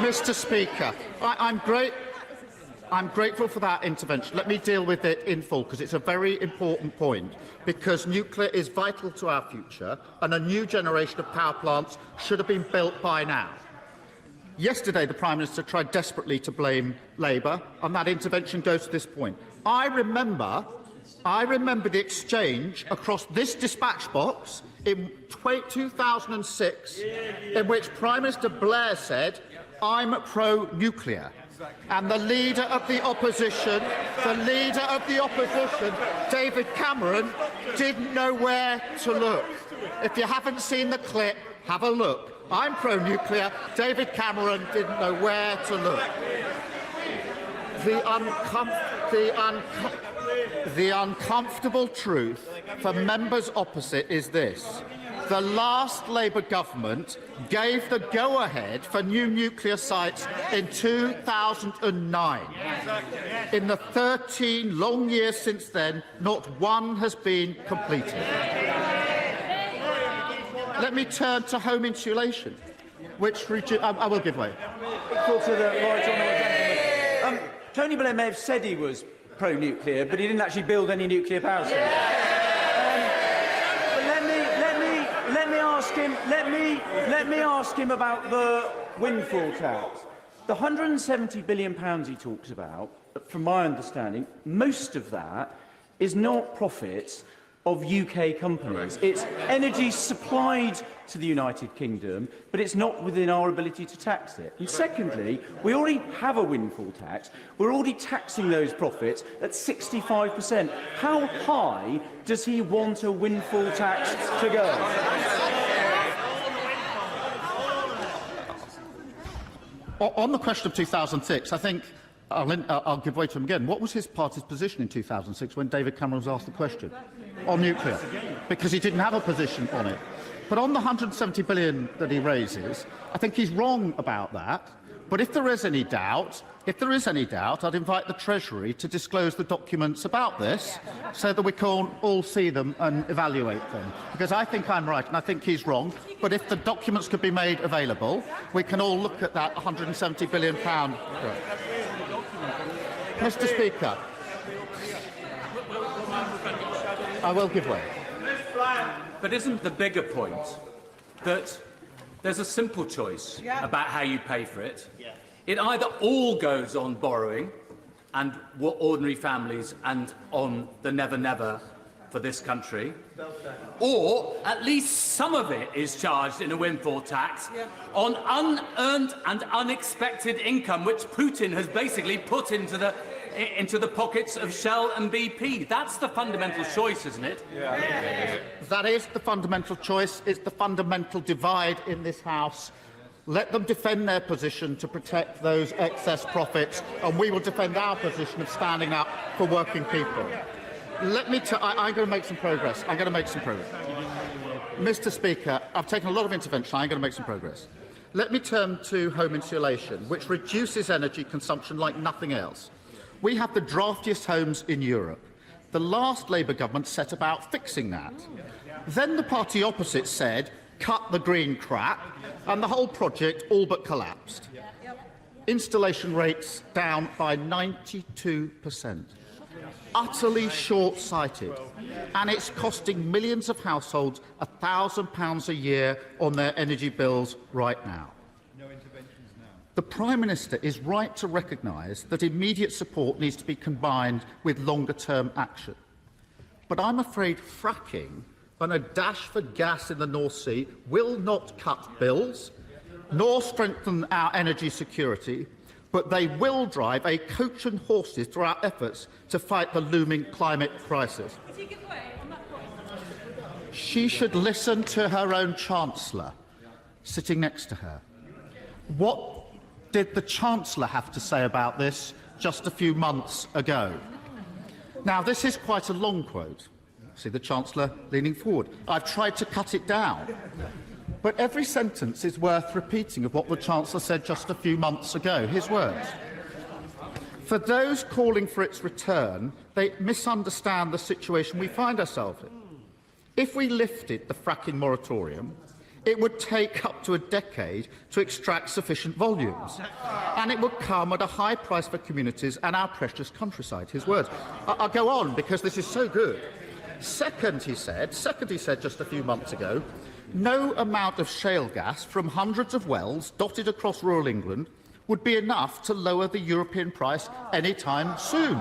Mr. Speaker, I'm grateful for that intervention. Let me deal with it in full, because it's a very important point, because nuclear is vital to our future, and a new generation of power plants should have been built by now. Yesterday, the Prime Minister tried desperately to blame Labour, and that intervention goes to this point. I remember the exchange across this dispatch box in 2006, in which Prime Minister Blair said, "I'm pro-nuclear." And the Leader of the Opposition, David Cameron, didn't know where to look. If you haven't seen the clip, have a look. I'm pro-nuclear. David Cameron didn't know where to look. The uncomfortable truth for members opposite is this. The last Labour government gave the go-ahead for new nuclear sites in 2009. In the 13 long years since then, not one has been completed. Let me turn to home insulation, which I will give way. To the right honourable gentleman. Tony Blair may have said he was pro-nuclear, but he didn't actually build any nuclear power stations. Let me ask him about the windfall tax. The £170 billion he talks about, from my understanding, most of that is not profits of UK companies. It's energy supplied to the United Kingdom, but it's not within our ability to tax it. And secondly, we already have a windfall tax. We're already taxing those profits at 65%. How high does he want a windfall tax to go? On the question of 2006, I think I'll give way to him again. What was his party's position in 2006 when David Cameron was asked the question on nuclear? Because he didn't have a position on it. But on the 170 billion that he raises, I think he's wrong about that. But if there is any doubt, I'd invite the Treasury to disclose the documents about this so that we can all see them and evaluate them. Because I think I'm right and I think he's wrong. But if the documents could be made available, we can all look at that £170 billion. Mr. Speaker, I will give way. But isn't the bigger point that there's a simple choice about how you pay for it? It either all goes on borrowing and ordinary families and on the never-never for this country, or at least some of it is charged in a windfall tax on unearned and unexpected income, which Putin has basically put into the pockets of Shell and BP. That's the fundamental choice, isn't it? That is the fundamental choice. It's the fundamental divide in this House. Let them defend their position to protect those excess profits, and we will defend our position of standing up for working people. I'm going to make some progress. Mr. Speaker, I've taken a lot of intervention. I'm going to make some progress. Let me turn to home insulation, which reduces energy consumption like nothing else. We have the draftiest homes in Europe. The last Labour government set about fixing that. Then the party opposite said, cut the green crap, and the whole project all but collapsed. Installation rates down by 92%. Utterly short-sighted, and it's costing millions of households £1,000 a year on their energy bills right now. The Prime Minister is right to recognise that immediate support needs to be combined with longer-term action. But I'm afraid fracking and a dash for gas in the North Sea will not cut bills, nor strengthen our energy security, but they will drive a coach and horses through our efforts to fight the looming climate crisis. She should listen to her own Chancellor sitting next to her. What did the Chancellor have to say about this just a few months ago? Now, this is quite a long quote. See the Chancellor leaning forward. I've tried to cut it down. But every sentence is worth repeating of what the Chancellor said just a few months ago, his words. For those calling for its return, they misunderstand the situation we find ourselves in. If we lifted the fracking moratorium, it would take up to a decade to extract sufficient volumes, and it would come at a high price for communities and our precious countryside, his words. I'll go on because this is so good. Second, he said just a few months ago, no amount of shale gas from hundreds of wells dotted across rural England would be enough to lower the European price any time soon.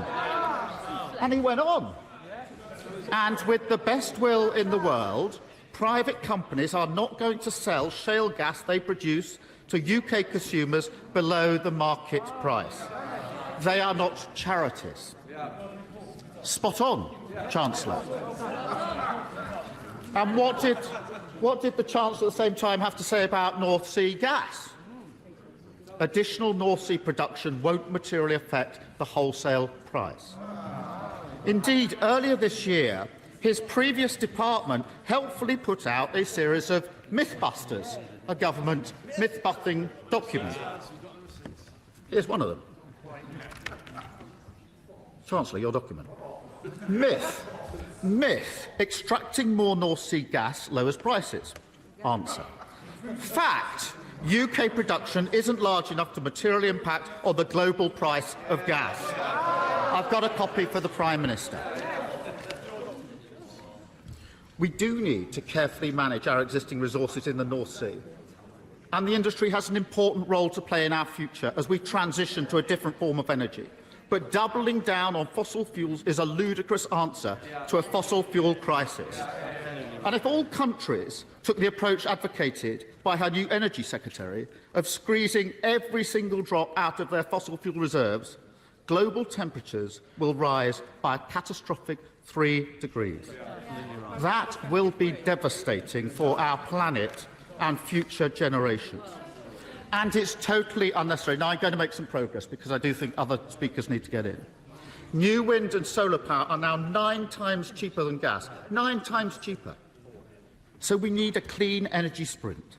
And he went on. And with the best will in the world, private companies are not going to sell shale gas they produce to UK consumers below the market price. They are not charities. Spot on, Chancellor. And what did the Chancellor at the same time have to say about North Sea gas? Additional North Sea production won't materially affect the wholesale price. Indeed, earlier this year, his previous department helpfully put out a series of Mythbusters, a government myth-busting document. Here's one of them. Chancellor, your document. Myth. Extracting more North Sea gas lowers prices. Answer. Fact. UK production isn't large enough to materially impact on the global price of gas. I've got a copy for the Prime Minister. We do need to carefully manage our existing resources in the North Sea, and the industry has an important role to play in our future as we transition to a different form of energy. But doubling down on fossil fuels is a ludicrous answer to a fossil fuel crisis. And if all countries took the approach advocated by her new Energy Secretary of squeezing every single drop out of their fossil fuel reserves, global temperatures will rise by a catastrophic 3 degrees. That will be devastating for our planet and future generations. And it's totally unnecessary. Now, I'm going to make some progress because I do think other speakers need to get in. New wind and solar power are now 9 times cheaper than gas. 9 times cheaper. So we need a clean energy sprint,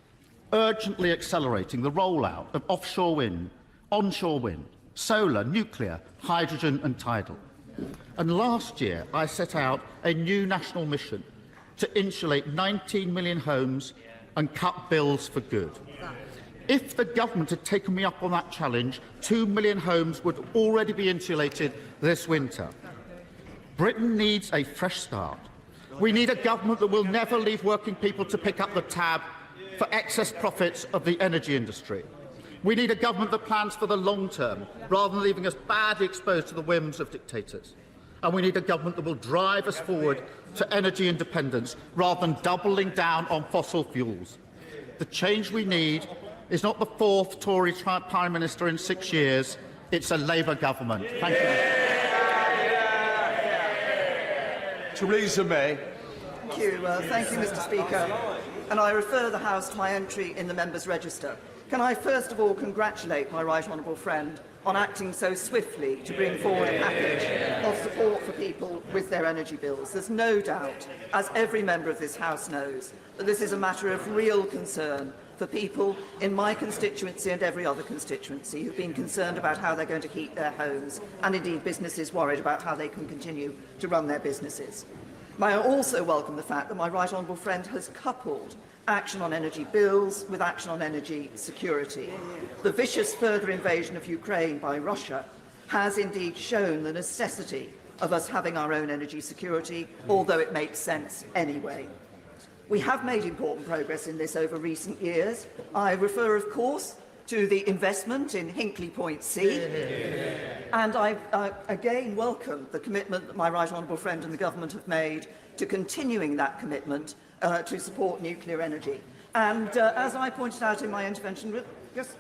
urgently accelerating the rollout of offshore wind, onshore wind, solar, nuclear, hydrogen and tidal. And last year, I set out a new national mission to insulate 19 million homes and cut bills for good. If the government had taken me up on that challenge, 2 million homes would already be insulated this winter. Britain needs a fresh start. We need a government that will never leave working people to pick up the tab for excess profits of the energy industry. We need a government that plans for the long term, rather than leaving us badly exposed to the whims of dictators. And we need a government that will drive us forward to energy independence, rather than doubling down on fossil fuels. The change we need is not the 4th Tory Prime Minister in 6 years, it's a Labour government. Thank you. Theresa May. Thank you, Mr. Speaker. And I refer the House to my entry in the Members' Register. Can I first of all congratulate my right honourable friend on acting so swiftly to bring forward a package of support for people with their energy bills. There's no doubt, as every member of this House knows, that this is a matter of real concern for people in my constituency and every other constituency who've been concerned about how they're going to heat their homes, and indeed businesses worried about how they can continue to run their businesses. May I also welcome the fact that my right honourable friend has coupled action on energy bills with action on energy security. The vicious further invasion of Ukraine by Russia has indeed shown the necessity of us having our own energy security, although it makes sense anyway. We have made important progress in this over recent years. I refer, of course, to the investment in Hinkley Point C, and I again welcome the commitment that my right honourable friend and the government have made to continuing that commitment to support nuclear energy. And as I pointed out in my intervention, just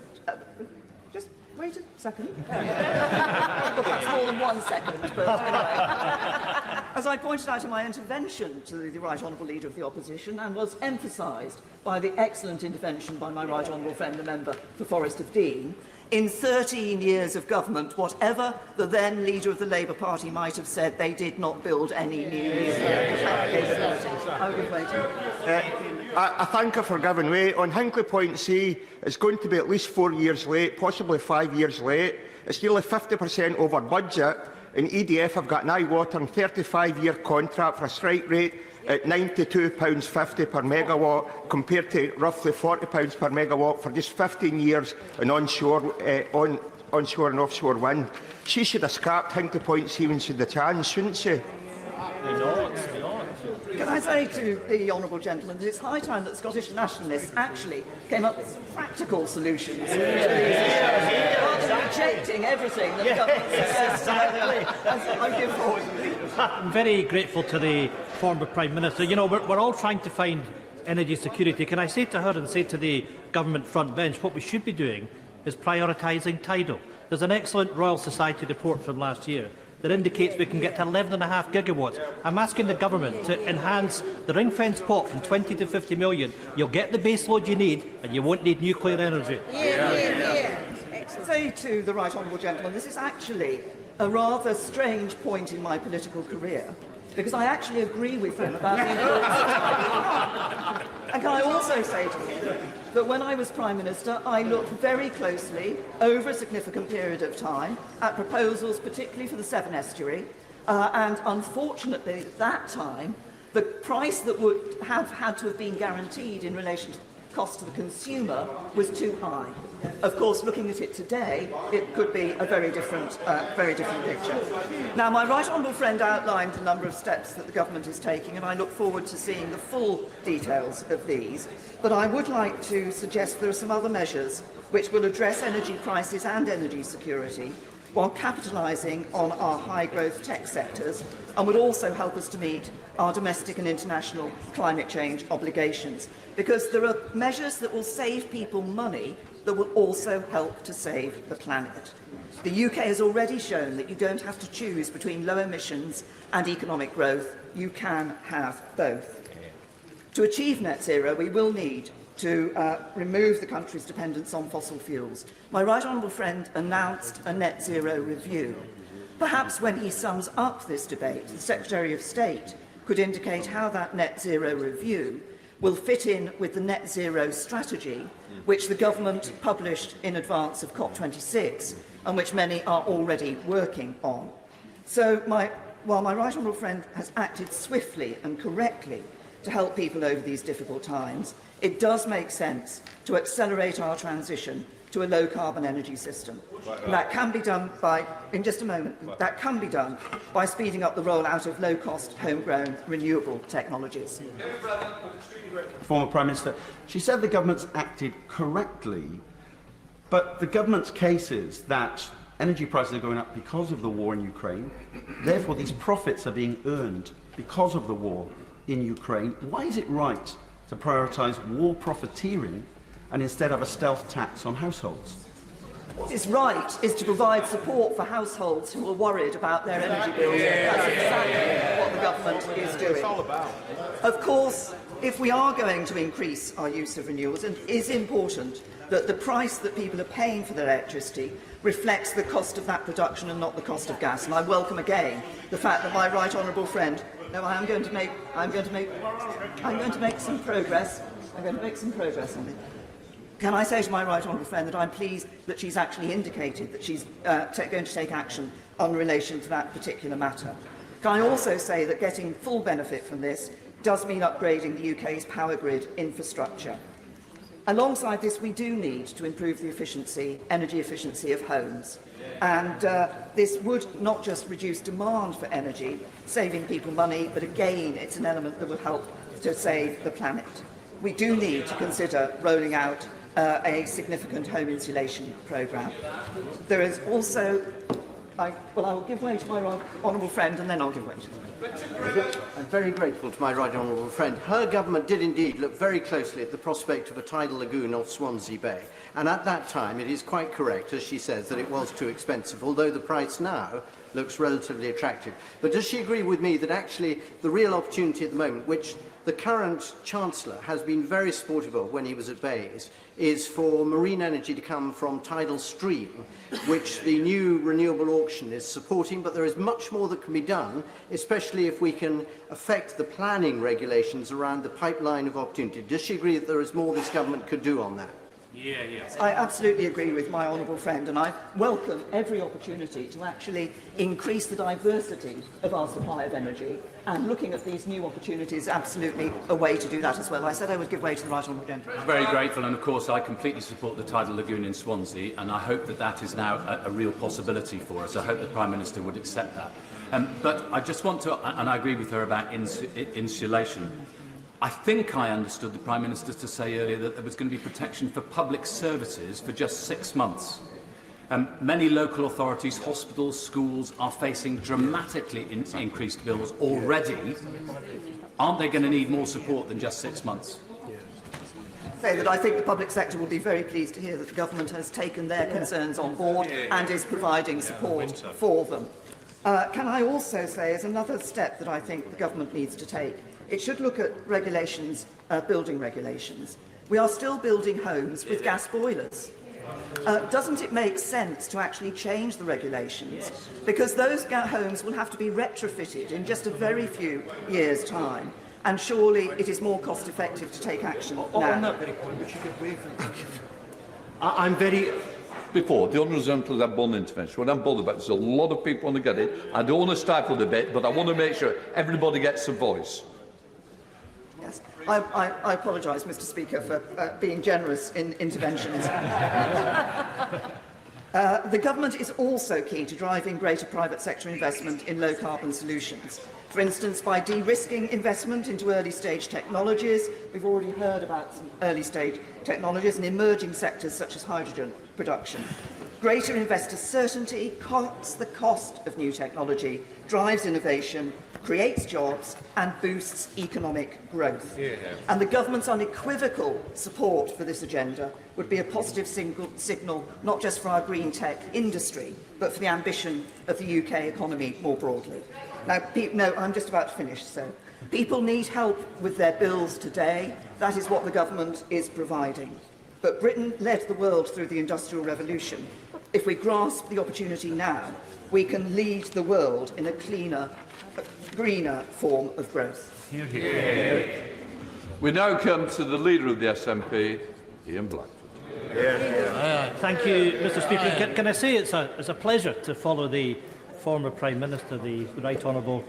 wait a second. Look, it's more than 1 second, but anyway. As I pointed out in my intervention to the Right Honourable Leader of the Opposition, and was emphasised by the excellent intervention by my Right Honourable friend, the member for Forest of Dean, in 13 years of government, whatever the then leader of the Labour Party might have said, they did not build any new nuclear capabilities. I would wait. I thank her for giving way. On Hinkley Point C, it's going to be at least 4 years late, possibly 5 years late. It's nearly 50% over budget, and EDF have got an eye-watering 35-year contract for a strike rate at £92.50 per megawatt, compared to roughly £40 per megawatt for just 15 years in onshore and offshore wind. She should have scrapped Hinkley Point C when she had the chance, shouldn't she? Can I say to the honourable gentleman that it's high time that Scottish nationalists actually came up with some practical solutions to these issues, rather than rejecting everything that the government says. I give forward. I'm very grateful to the former Prime Minister. You know, we're all trying to find energy security. Can I say to her and say to the government front bench, what we should be doing is prioritising tidal. There's an excellent Royal Society report from last year that indicates we can get to 11.5 gigawatts. I'm asking the government to enhance the ring-fence pot from 20 to 50 million. You'll get the baseload you need, and you won't need nuclear energy. Say to the right honourable gentleman, this is actually a rather strange point in my political career, because I actually agree with him about the importance of tidal. And can I also say to him that when I was Prime Minister, I looked very closely, over a significant period of time, at proposals, particularly for the Severn Estuary, and unfortunately, at that time, the price that would have had to have been guaranteed in relation to cost to the consumer was too high. Of course, looking at it today, it could be a very different picture. Now, my right honourable friend outlined a number of steps that the government is taking, and I look forward to seeing the full details of these. But I would like to suggest there are some other measures which will address energy prices and energy security, while capitalising on our high-growth tech sectors, and would also help us to meet our domestic and international climate change obligations. Because there are measures that will save people money that will also help to save the planet. The UK has already shown that you don't have to choose between low emissions and economic growth. You can have both. To achieve net zero, we will need to remove the country's dependence on fossil fuels. My right honourable friend announced a net zero review. Perhaps when he sums up this debate, the Secretary of State could indicate how that net zero review will fit in with the net zero strategy, which the government published in advance of COP26, and which many are already working on. So while my right honourable friend has acted swiftly and correctly to help people over these difficult times, it does make sense to accelerate our transition to a low-carbon energy system. And that can be done by, in just a moment, that can be done by speeding up the rollout of low-cost, homegrown, renewable technologies. Former Prime Minister, she said the government's acted correctly, but the government's case is that energy prices are going up because of the war in Ukraine. Therefore, these profits are being earned because of the war in Ukraine. Why is it right to prioritise war profiteering and instead have a stealth tax on households? What is right is to provide support for households who are worried about their energy bills. That's exactly what the government is doing. It's all about. Of course, if we are going to increase our use of renewables, and it is important that the price that people are paying for their electricity reflects the cost of that production and not the cost of gas. And I welcome again the fact that my right honourable friend. No, I'm going to make some progress. I'm going to make some progress on it. Can I say to my right honourable friend that I'm pleased that she's actually indicated that she's going to take action in relation to that particular matter. Can I also say that getting full benefit from this does mean upgrading the UK's power grid infrastructure. Alongside this, we do need to improve the energy efficiency of homes. And this would not just reduce demand for energy, saving people money, but again, it's an element that will help to save the planet. We do need to consider rolling out a significant home insulation programme. There is also... I will give way to my right honourable friend and then I'll give way to you. I'm very grateful to my right honourable friend. Her government did indeed look very closely at the prospect of a tidal lagoon off Swansea Bay. And at that time, it is quite correct, as she says, that it was too expensive, although the price now looks relatively attractive. But does she agree with me that actually the real opportunity at the moment, which the current Chancellor has been very supportive of when he was at Bayes, is for marine energy to come from tidal stream, which the new renewable auction is supporting, but there is much more that can be done, especially if we can affect the planning regulations around the pipeline of opportunity. Does she agree that there is more this government could do on that? Yes. I absolutely agree with my honourable friend, and I welcome every opportunity to actually increase the diversity of our supply of energy, and looking at these new opportunities is absolutely a way to do that as well. I said I would give way to the right honourable gentleman. I'm very grateful, and of course I completely support the tidal lagoon in Swansea, and I hope that that is now a real possibility for us. I hope the Prime Minister would accept that. But I just want to, and I agree with her about insulation. I think I understood the Prime Minister to say earlier that there was going to be protection for public services for just 6 months. Many local authorities, hospitals, schools are facing dramatically increased bills already. Aren't they going to need more support than just 6 months? Say that I think the public sector will be very pleased to hear that the government has taken their concerns on board and is providing support for them. Can I also say, as another step that I think the government needs to take, it should look at regulations, building regulations. We are still building homes with gas boilers. Doesn't it make sense to actually change the regulations? Because those homes will have to be retrofitted in just a very few years' time. And surely it is more cost-effective to take action now. On that very point, which you could waive. I'm very... Before, the Honourable Gentleman had one intervention. What I'm bothered about, there's a lot of people want to get it. I don't want to stifle the debate, but I want to make sure everybody gets a voice. Yes, I apologise, Mr. Speaker, for being generous in interventions. The government is also key to driving greater private sector investment in low-carbon solutions. For instance, by de-risking investment into early-stage technologies. We've already heard about some early-stage technologies in emerging sectors such as hydrogen production. Greater investor certainty cuts the cost of new technology, drives innovation, creates jobs and boosts economic growth. And the government's unequivocal support for this agenda would be a positive signal not just for our green tech industry, but for the ambition of the UK economy more broadly. Now, no, I'm just about to finish, so. People need help with their bills today. That is what the government is providing. But Britain led the world through the Industrial Revolution. If we grasp the opportunity now, we can lead the world in a cleaner, greener form of growth. Hear, hear. We now come to the Leader of the SNP, Ian Blackford. Thank you, Mr. Speaker. Can I say it's a pleasure to follow the former Prime Minister, the Right Honourable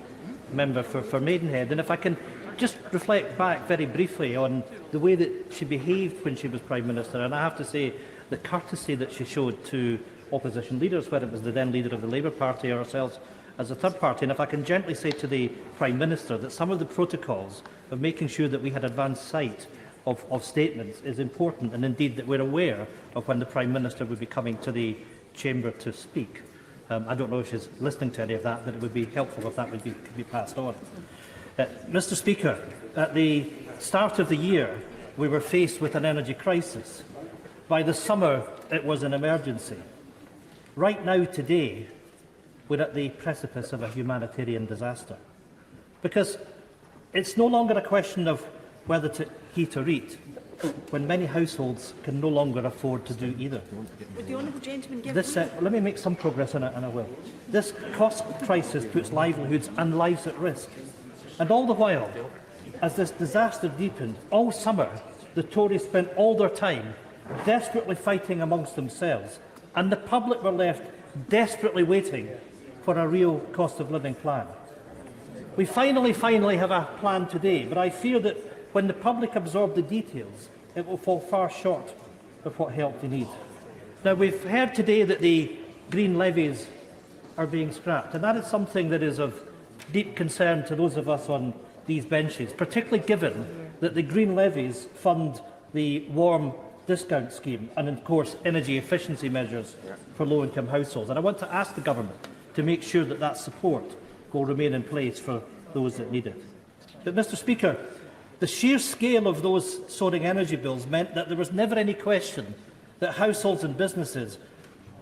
Member for Maidenhead. And if I can just reflect back very briefly on the way that she behaved when she was Prime Minister, and I have to say the courtesy that she showed to opposition leaders, whether it was the then leader of the Labour Party or ourselves as a third party. And if I can gently say to the Prime Minister that some of the protocols of making sure that we had advance sight of statements is important, and indeed that we're aware of when the Prime Minister would be coming to the Chamber to speak. I don't know if she's listening to any of that, but it would be helpful if that could be passed on. Mr. Speaker, at the start of the year, we were faced with an energy crisis. By the summer, it was an emergency. Right now, today, we're at the precipice of a humanitarian disaster. Because it's no longer a question of whether to heat or eat. when many households can no longer afford to do either. Would the honourable gentleman give This, let me make some progress on it, and I will. This cost crisis puts livelihoods and lives at risk. And all the while, as this disaster deepened, all summer, the Tories spent all their time desperately fighting amongst themselves, and the public were left desperately waiting for a real cost of living plan. We finally have a plan today, but I fear that when the public absorb the details, it will fall far short of what help they need. Now, we've heard today that the green levies are being scrapped, and that is something that is of deep concern to those of us on these benches, particularly given that the green levies fund the warm discount scheme and, of course, energy efficiency measures for low-income households. And I want to ask the Government to make sure that that support will remain in place for those that need it. But, Mr Speaker, the sheer scale of those soaring energy bills meant that there was never any question that households and businesses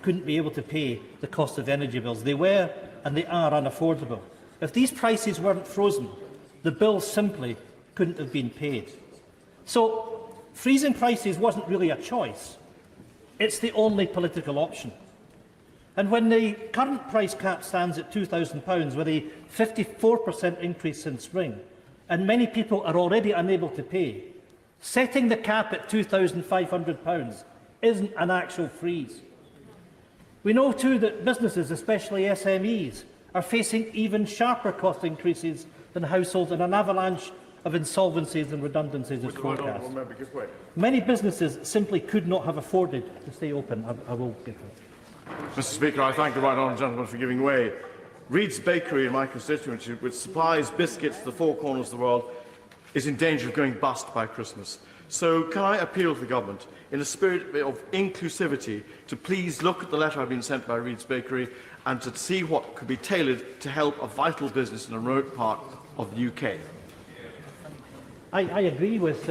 couldn't be able to pay the cost of energy bills. They were and they are unaffordable. If these prices weren't frozen, the bills simply couldn't have been paid. So, freezing prices wasn't really a choice. It's the only political option. And when the current price cap stands at £2,000 with a 54% increase since spring, and many people are already unable to pay, setting the cap at £2,500 isn't an actual freeze. We know too that businesses, especially SMEs, are facing even sharper cost increases than households, and an avalanche of insolvencies and redundancies is forecast. Many businesses simply could not have afforded to stay open. I will get that. Mr Speaker, I thank the right honourable gentleman for giving way. Reed's Bakery in my constituency, which supplies biscuits to the four corners of the world, is in danger of going bust by Christmas. So can I appeal to the Government, in a spirit of inclusivity, to please look at the letter I've been sent by Reed's Bakery and to see what could be tailored to help a vital business in a remote part of the UK. I agree with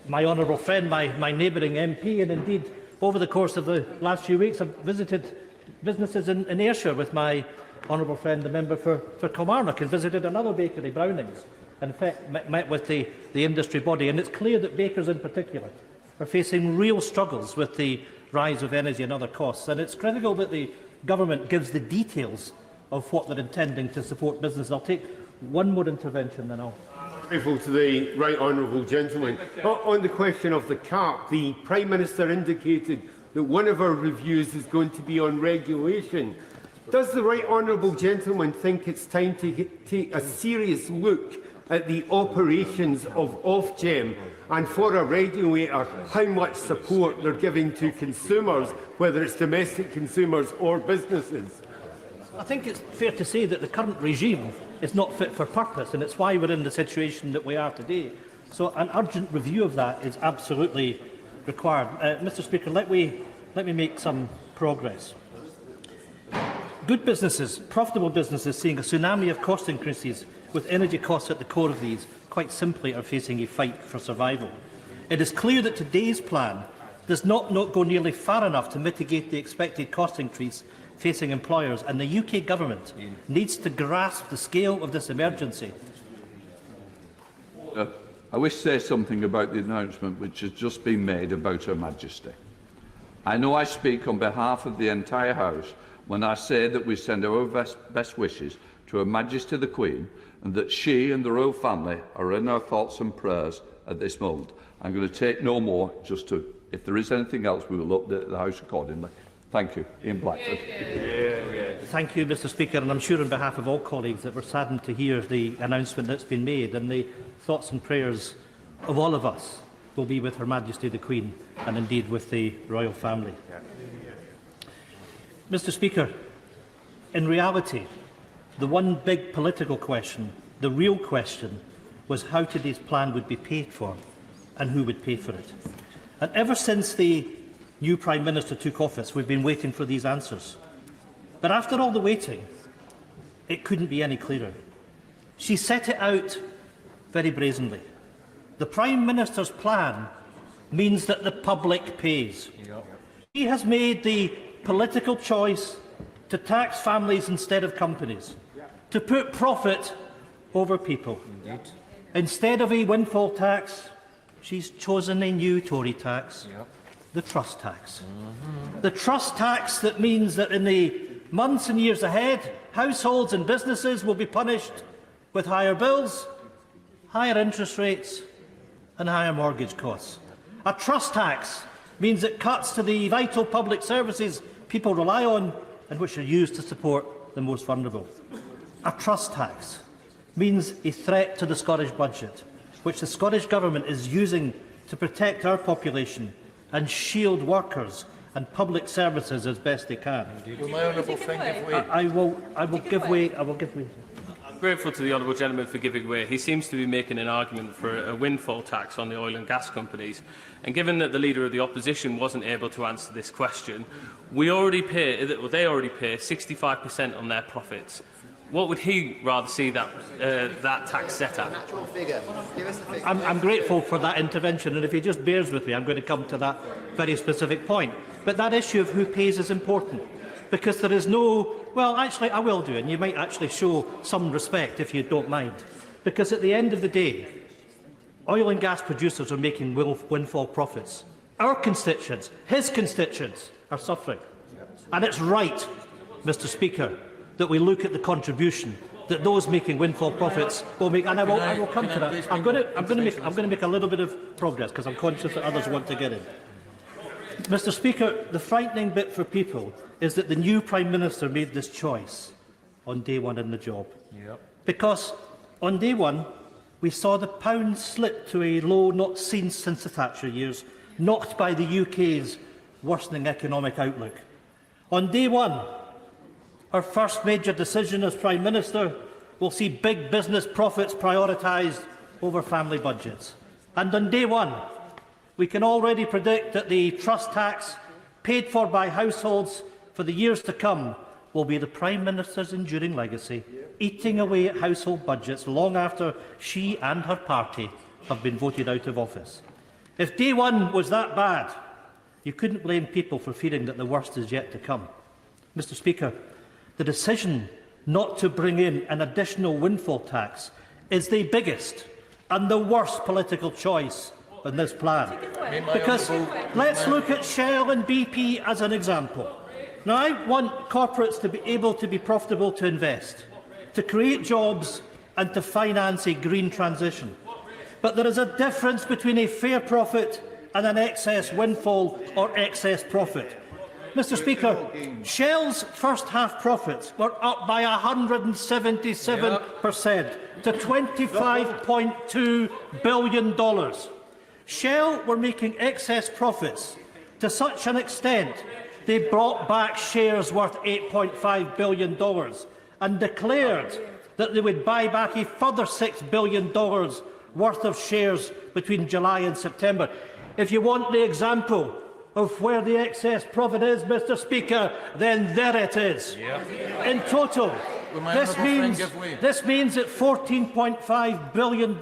my honourable friend, my neighbouring MP, and indeed, over the course of the last few weeks, I've visited businesses in Ayrshire with my honourable friend, the member for Kilmarnock, and visited another bakery, Brownings, and in fact met with the industry body. And it's clear that bakers in particular are facing real struggles with the rise of energy and other costs. And it's critical that the Government gives the details of what they're intending to support business. I'll take one more intervention, then I'll... Grateful to the right honourable gentleman. On the question of the cap, the Prime Minister indicated that one of our reviews is going to be on regulation. Does the right honourable gentleman think it's time to take a serious look at the operations of Ofgem, and for a regulator, how much support they're giving to consumers, whether it's domestic consumers or businesses? I think it's fair to say that the current regime is not fit for purpose, and it's why we're in the situation that we are today. So an urgent review of that is absolutely required. Mr Speaker, let me make some progress. Good businesses, profitable businesses, seeing a tsunami of cost increases with energy costs at the core of these, quite simply are facing a fight for survival. It is clear that today's plan does not go nearly far enough to mitigate the expected cost increase facing employers, and the UK Government needs to grasp the scale of this emergency. I wish to say something about the announcement which has just been made about Her Majesty. I know I speak on behalf of the entire House when I say that we send our best wishes to Her Majesty the Queen, and that she and the royal family are in our thoughts and prayers at this moment. I'm going to take no more, if there is anything else, we will update the House accordingly. Thank you. Ian Blackford. Thank you, Mr Speaker, and I'm sure on behalf of all colleagues that we're saddened to hear the announcement that's been made, and the thoughts and prayers of all of us will be with Her Majesty the Queen and indeed with the royal family. Mr Speaker, in reality, the one big political question, the real question, was how today's plan would be paid for and who would pay for it. And ever since the new Prime Minister took office, we've been waiting for these answers. But after all the waiting, it couldn't be any clearer. She set it out very brazenly. The Prime Minister's plan means that the public pays. She has made the political choice to tax families instead of companies, to put profit over people. Instead of a windfall tax, she's chosen a new Tory tax, the trust tax. The trust tax that means that in the months and years ahead, households and businesses will be punished with higher bills, higher interest rates and higher mortgage costs. A trust tax means it cuts to the vital public services people rely on and which are used to support the most vulnerable. A trust tax means a threat to the Scottish budget, which the Scottish Government is using to protect our population and shield workers and public services as best they can. Will my honourable friend give way? I will give way. I will give way. I'm grateful to the honourable gentleman for giving way. He seems to be making an argument for a windfall tax on the oil and gas companies. And given that the Leader of the Opposition wasn't able to answer this question, they already pay 65% on their profits. What would he rather see that tax set at? I'm grateful for that intervention, and if he just bears with me, I'm going to come to that very specific point. But that issue of who pays is important, because there is no... Well, actually, I will do, and you might actually show some respect if you don't mind. Because at the end of the day, oil and gas producers are making windfall profits. Our constituents, his constituents, are suffering. And it's right, Mr Speaker, that we look at the contribution that those making windfall profits will make, and I will come to that. I'm going to make a little bit of progress because I'm conscious that others want to get in. Mr Speaker, the frightening bit for people is that the new Prime Minister made this choice on day one in the job. Because on day one, we saw the pound slip to a low not seen since the Thatcher years, knocked by the UK's worsening economic outlook. On day one, our first major decision as Prime Minister will see big business profits prioritised over family budgets. And on day one, we can already predict that the trust tax paid for by households for the years to come will be the Prime Minister's enduring legacy, eating away at household budgets long after she and her party have been voted out of office. If day one was that bad, you couldn't blame people for fearing that the worst is yet to come. Mr Speaker, the decision not to bring in an additional windfall tax is the biggest and the worst political choice in this plan. Because let's look at Shell and BP as an example. Now, I want corporates to be able to be profitable to invest, to create jobs and to finance a green transition. But there is a difference between a fair profit and an excess windfall or excess profit. Mr Speaker, Shell's first half profits were up by 177% to $25.2 billion. Shell were making excess profits to such an extent they brought back shares worth $8.5 billion and declared that they would buy back a further $6 billion worth of shares between July and September. If you want the example of where the excess profit is, Mr Speaker, then there it is. In total, this means that $14.5 billion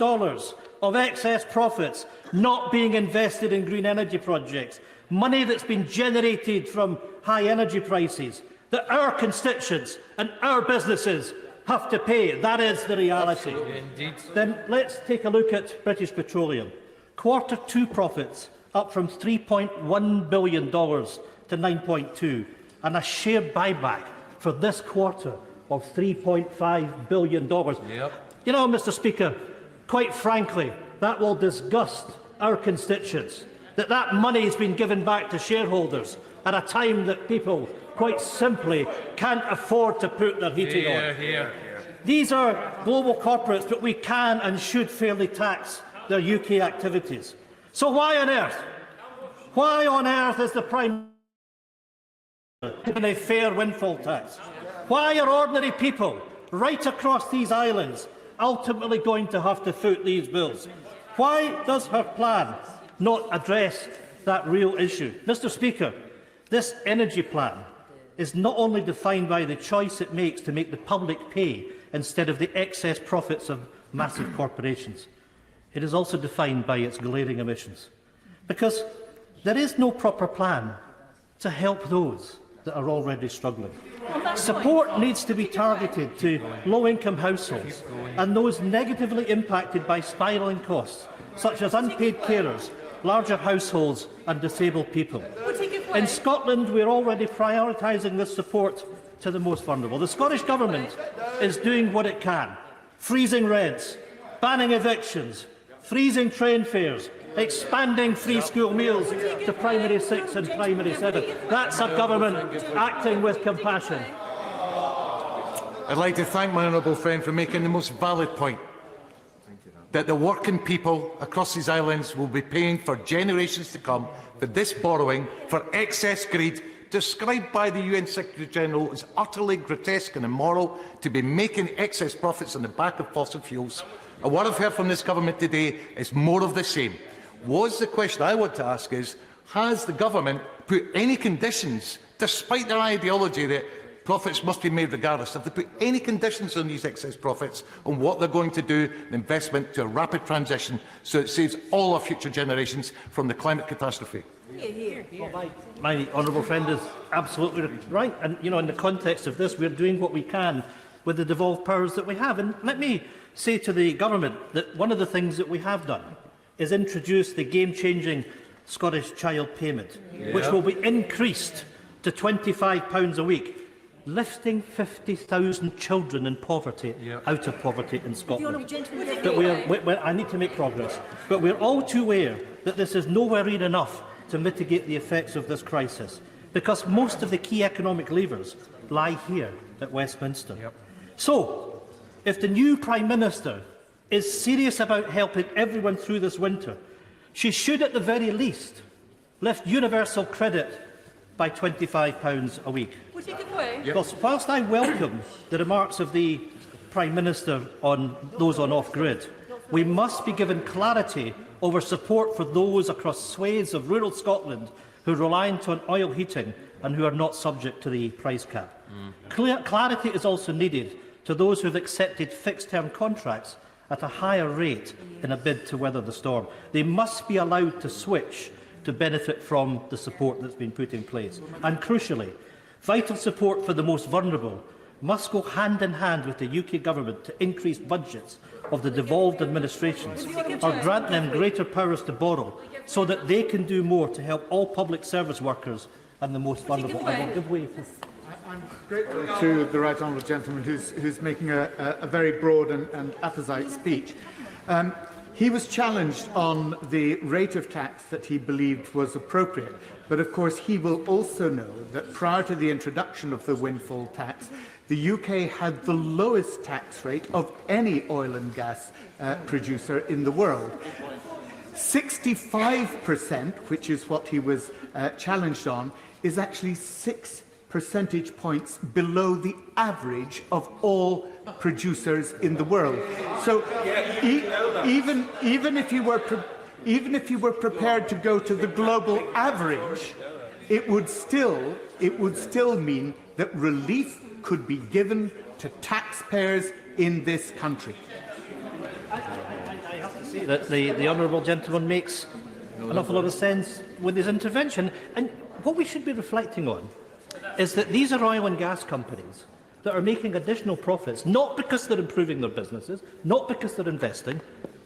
of excess profits not being invested in green energy projects, money that's been generated from high energy prices, that our constituents and our businesses have to pay. That is the reality. Then let's take a look at British Petroleum. Q2 profits up from $3.1 billion to $9.2, and a share buyback for this quarter of $3.5 billion. You know, Mr Speaker, quite frankly, that will disgust our constituents, that money has been given back to shareholders at a time that people quite simply can't afford to put their heating on. These are global corporates, but we can and should fairly tax their UK activities. So why on earth is the Prime Minister given a fair windfall tax? Why are ordinary people right across these islands ultimately going to have to foot these bills? Why does her plan not address that real issue? Mr Speaker, this energy plan is not only defined by the choice it makes to make the public pay instead of the excess profits of massive corporations. It is also defined by its glaring omissions, because there is no proper plan to help those that are already struggling. Support needs to be targeted to low-income households and those negatively impacted by spiralling costs, such as unpaid carers, larger households and disabled people. In Scotland, we are already prioritising this support to the most vulnerable. The Scottish Government is doing what it can, freezing rents, banning evictions, freezing train fares, expanding free school meals to primary 6 and primary 7. That's a government acting with compassion. I'd like to thank my honourable friend for making the most valid point, that the working people across these islands will be paying for generations to come for this borrowing, for excess greed, described by the UN Secretary-General as utterly grotesque and immoral, to be making excess profits on the back of fossil fuels. And what I've heard from this government today is more of the same. The question I want to ask is, has the government put any conditions, despite their ideology that profits must be made regardless, have they put any conditions on these excess profits on what they're going to do in investment to a rapid transition so it saves all our future generations from the climate catastrophe? My honourable friend is absolutely right. And, in the context of this, we're doing what we can with the devolved powers that we have. And let me say to the government that one of the things that we have done is introduce the game-changing Scottish Child Payment, which will be increased to £25 a week, lifting 50,000 children in poverty out of poverty in Scotland. But I need to make progress. But we're all too aware that this is nowhere near enough to mitigate the effects of this crisis, because most of the key economic levers lie here at Westminster. So, if the new Prime Minister is serious about helping everyone through this winter, she should at the very least lift universal credit by £25 a week. Whilst I welcome the remarks of the Prime Minister on those on off-grid, we must be given clarity over support for those across swathes of rural Scotland who are reliant on oil heating and who are not subject to the price cap. Clarity is also needed to those who have accepted fixed-term contracts at a higher rate in a bid to weather the storm. They must be allowed to switch to benefit from the support that's been put in place. And crucially, vital support for the most vulnerable must go hand in hand with the UK Government to increase budgets of the devolved administrations or grant them greater powers to borrow so that they can do more to help all public service workers and the most vulnerable. I will give way. I'm grateful to the right honourable gentleman who's making a very broad and apposite speech. He was challenged on the rate of tax that he believed was appropriate, but of course he will also know that prior to the introduction of the windfall tax, the UK had the lowest tax rate of any oil and gas producer in the world. 65%, which is what he was challenged on, is actually 6 percentage points below the average of all producers in the world. So even if you were prepared to go to the global average, it would still mean that relief could be given to taxpayers in this country. I have to say that the honourable gentleman makes an awful lot of sense with his intervention. And what we should be reflecting on is that these are oil and gas companies that are making additional profits, not because they're improving their businesses, not because they're investing,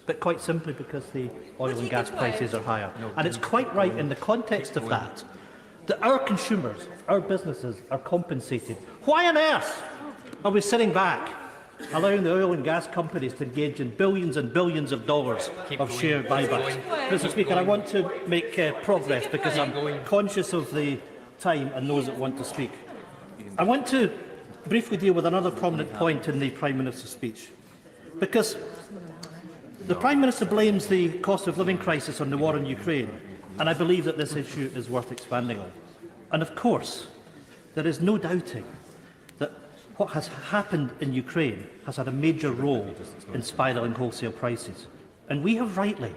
but quite simply because the oil and gas prices are higher. And it's quite right in the context of that our consumers, our businesses are compensated. Why on earth are we sitting back allowing the oil and gas companies to engage in billions and billions of dollars of share buybacks? Mr. Speaker, I want to make progress because I'm conscious of the time and those that want to speak. I want to briefly deal with another prominent point in the Prime Minister's speech, because the Prime Minister blames the cost of living crisis on the war in Ukraine, and I believe that this issue is worth expanding on. And of course, there is no doubting that what has happened in Ukraine has had a major role in spiralling wholesale prices. And we have rightly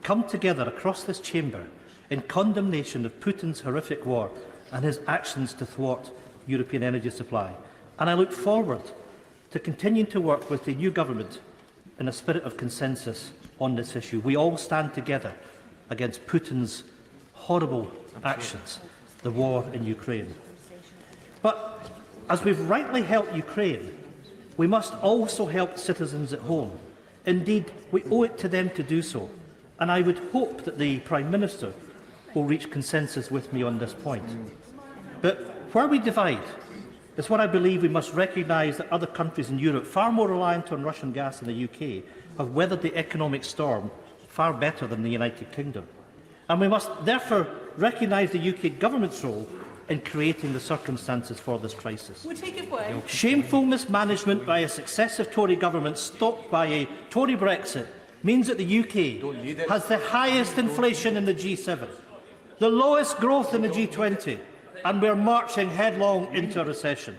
come together across this chamber in condemnation of Putin's horrific war and his actions to thwart European energy supply. And I look forward to continuing to work with the new government in a spirit of consensus on this issue. We all stand together against Putin's horrible actions, the war in Ukraine. But as we've rightly helped Ukraine, we must also help citizens at home. Indeed, we owe it to them to do so. and I would hope that the Prime Minister will reach consensus with me on this point. But where we divide is what I believe we must recognise that other countries in Europe, far more reliant on Russian gas than the UK, have weathered the economic storm far better than the United Kingdom. And we must therefore recognise the UK Government's role in creating the circumstances for this crisis. We'll take it away. Shameful mismanagement by a successive Tory government stopped by a Tory Brexit means that the UK has the highest inflation in the G7, the lowest growth in the G20, and we're marching headlong into a recession.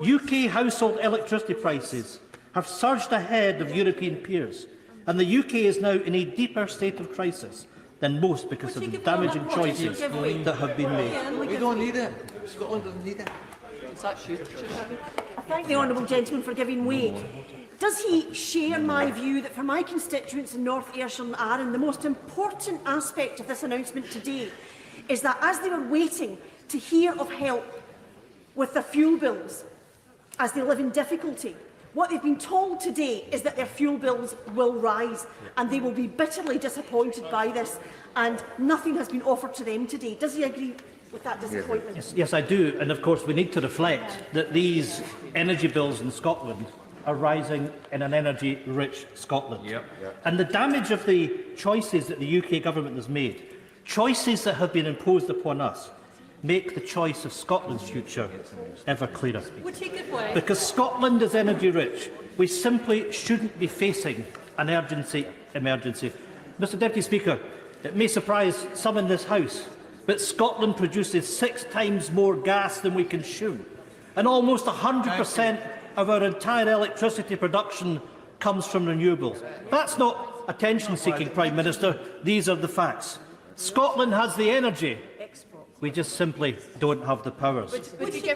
UK household electricity prices have surged ahead of European peers, and the UK is now in a deeper state of crisis than most because of the damaging choices that have been made. We don't need it. Scotland doesn't need it. I thank the honourable gentleman for giving way. Does he share my view that for my constituents in North Ayrshire and Arran, the most important aspect of this announcement today is that as they were waiting to hear of help with their fuel bills as they live in difficulty, what they've been told today is that their fuel bills will rise and they will be bitterly disappointed by this, and nothing has been offered to them today. Does he agree with that disappointment? Yes, I do. And of course we need to reflect that these energy bills in Scotland are rising in an energy-rich Scotland. And the damage of the choices that the UK Government has made, choices that have been imposed upon us, make the choice of Scotland's future ever clearer. We'll take it away. Because Scotland is energy-rich, we simply shouldn't be facing an emergency. Mr Deputy Speaker, it may surprise some in this House, but Scotland produces 6 times more gas than we consume, and almost 100% of our entire electricity production comes from renewables. That's not attention-seeking, Prime Minister. These are the facts. Scotland has the energy. We just simply don't have the powers.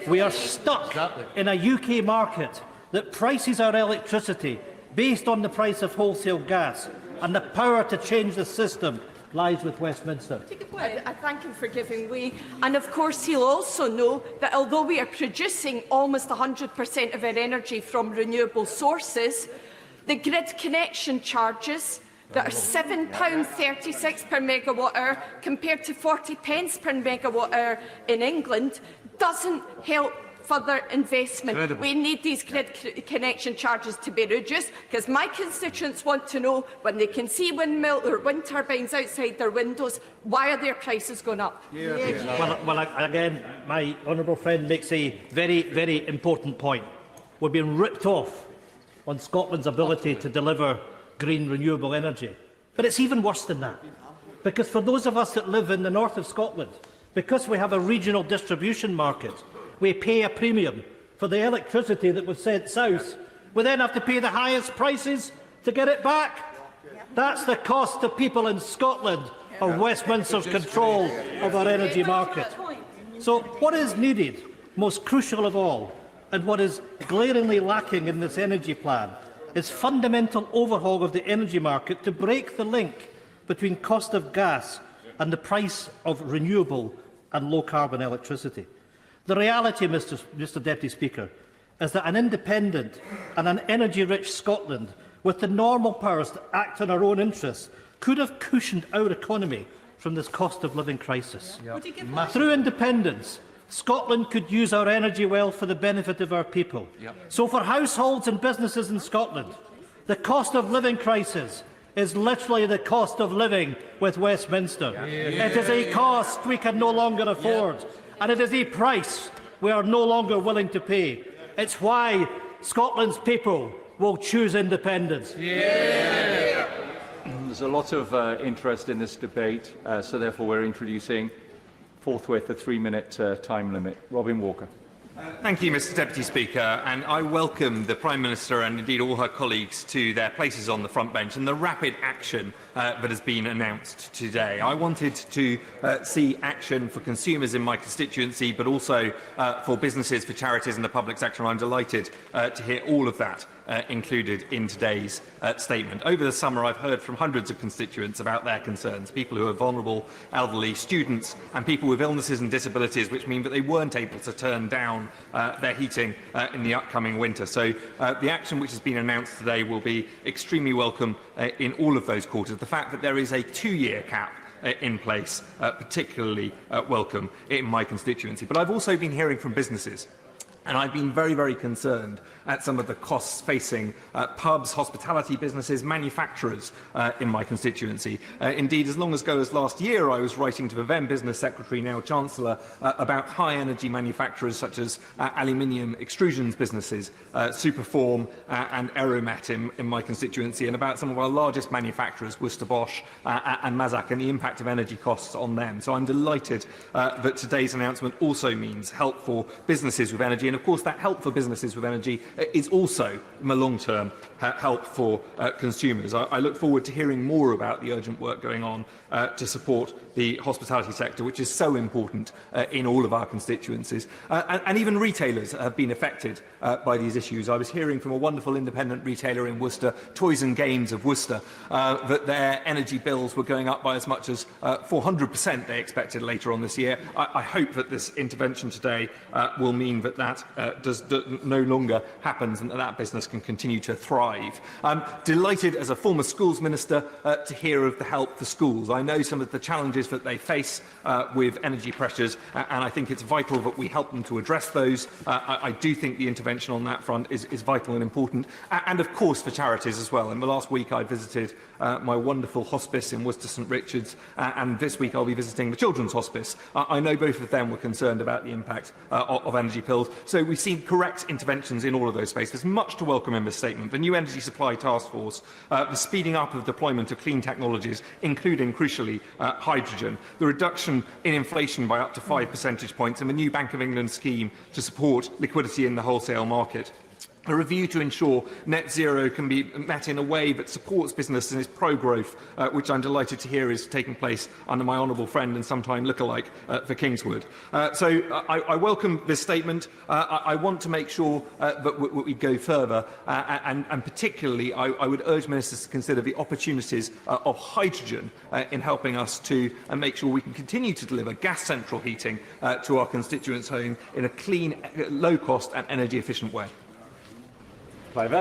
We are stuck in a UK market that prices our electricity based on the price of wholesale gas, and the power to change the system lies with Westminster. I thank him for giving way. And of course he'll also know that although we are producing almost 100% of our energy from renewable sources, the grid connection charges that are £7.36 per megawatt-hour compared to 40 pence per megawatt-hour in England doesn't help further investment. Incredible. We need these grid connection charges to be reduced, because my constituents want to know, when they can see windmill or wind turbines outside their windows, why are their prices going up? Well, again, my honourable friend makes a very, very important point. We're being ripped off on Scotland's ability to deliver green renewable energy. But it's even worse than that, because for those of us that live in the north of Scotland, because we have a regional distribution market, we pay a premium for the electricity that was sent south. We then have to pay the highest prices to get it back. That's the cost to people in Scotland of Westminster's control of our energy market. So what is needed, most crucial of all, and what is glaringly lacking in this energy plan, is fundamental overhaul of the energy market to break the link between cost of gas and the price of renewable and low-carbon electricity. The reality, Mr Deputy Speaker, is that an independent and an energy-rich Scotland with the normal powers to act in our own interests could have cushioned our economy from this cost-of-living crisis. Through independence, Scotland could use our energy well for the benefit of our people. So for households and businesses in Scotland, the cost of living crisis is literally the cost of living with Westminster. It is a cost we can no longer afford, and it is a price we are no longer willing to pay. It's why Scotland's people will choose independence. There's a lot of interest in this debate, so therefore we're introducing forthwith a 3-minute time limit. Robin Walker. Thank you, Mr Deputy Speaker, and I welcome the Prime Minister and indeed all her colleagues to their places on the front bench and the rapid action that has been announced today. I wanted to see action for consumers in my constituency, but also for businesses, for charities and the public sector, and I'm delighted to hear all of that included in today's statement. Over the summer, I've heard from hundreds of constituents about their concerns, people who are vulnerable, elderly, students and people with illnesses and disabilities, which mean that they weren't able to turn down down their heating in the upcoming winter. So the action which has been announced today will be extremely welcome in all of those quarters. The fact that there is a 2-year cap in place, particularly welcome in my constituency. But I've also been hearing from businesses, and I've been very, very concerned at some of the costs facing pubs, hospitality businesses, manufacturers in my constituency. Indeed, as long ago as last year, I was writing to the then Business Secretary, now Chancellor, about high-energy manufacturers such as aluminium extrusions businesses, Superform and Aeromet in my constituency, and about some of our largest manufacturers, Worcester Bosch and Mazak, and the impact of energy costs on them. So I'm delighted that today's announcement also means help for businesses with energy, and of course that help for businesses with energy is also, in the long term, help for consumers. I look forward to hearing more about the urgent work going on to support the hospitality sector, which is so important in all of our constituencies. And even retailers have been affected by these issues. I was hearing from a wonderful independent retailer in Worcester, Toys and Games of Worcester, that their energy bills were going up by as much as 400% they expected later on this year. I hope that this intervention today will mean that no longer happens and that business can continue to thrive. I'm delighted as a former schools minister to hear of the help for schools. I know some of the challenges that they face with energy pressures, and I think it's vital that we help them to address those. I do think the intervention on that front is vital and important, and of course for charities as well. In the last week I visited my wonderful hospice in Worcester St Richard's, and this week I'll be visiting the Children's Hospice. I know both of them were concerned about the impact of energy bills, so we've seen correct interventions in all of those spaces. There's much to welcome in this statement. The new Energy Supply Task Force, the speeding up of deployment of clean technologies, including, crucially, hydrogen, the reduction in inflation by up to 5 percentage points, and the new Bank of England scheme to support liquidity in the wholesale market. A review to ensure net zero can be met in a way that supports business and is pro-growth, which I'm delighted to hear is taking place under my honourable friend and sometime lookalike for Kingswood. So I welcome this statement. I want to make sure that we go further, and particularly I would urge ministers to consider the opportunities of hydrogen in helping us to make sure we can continue to deliver gas central heating to our constituents' home in a clean, low-cost and energy-efficient way. Thank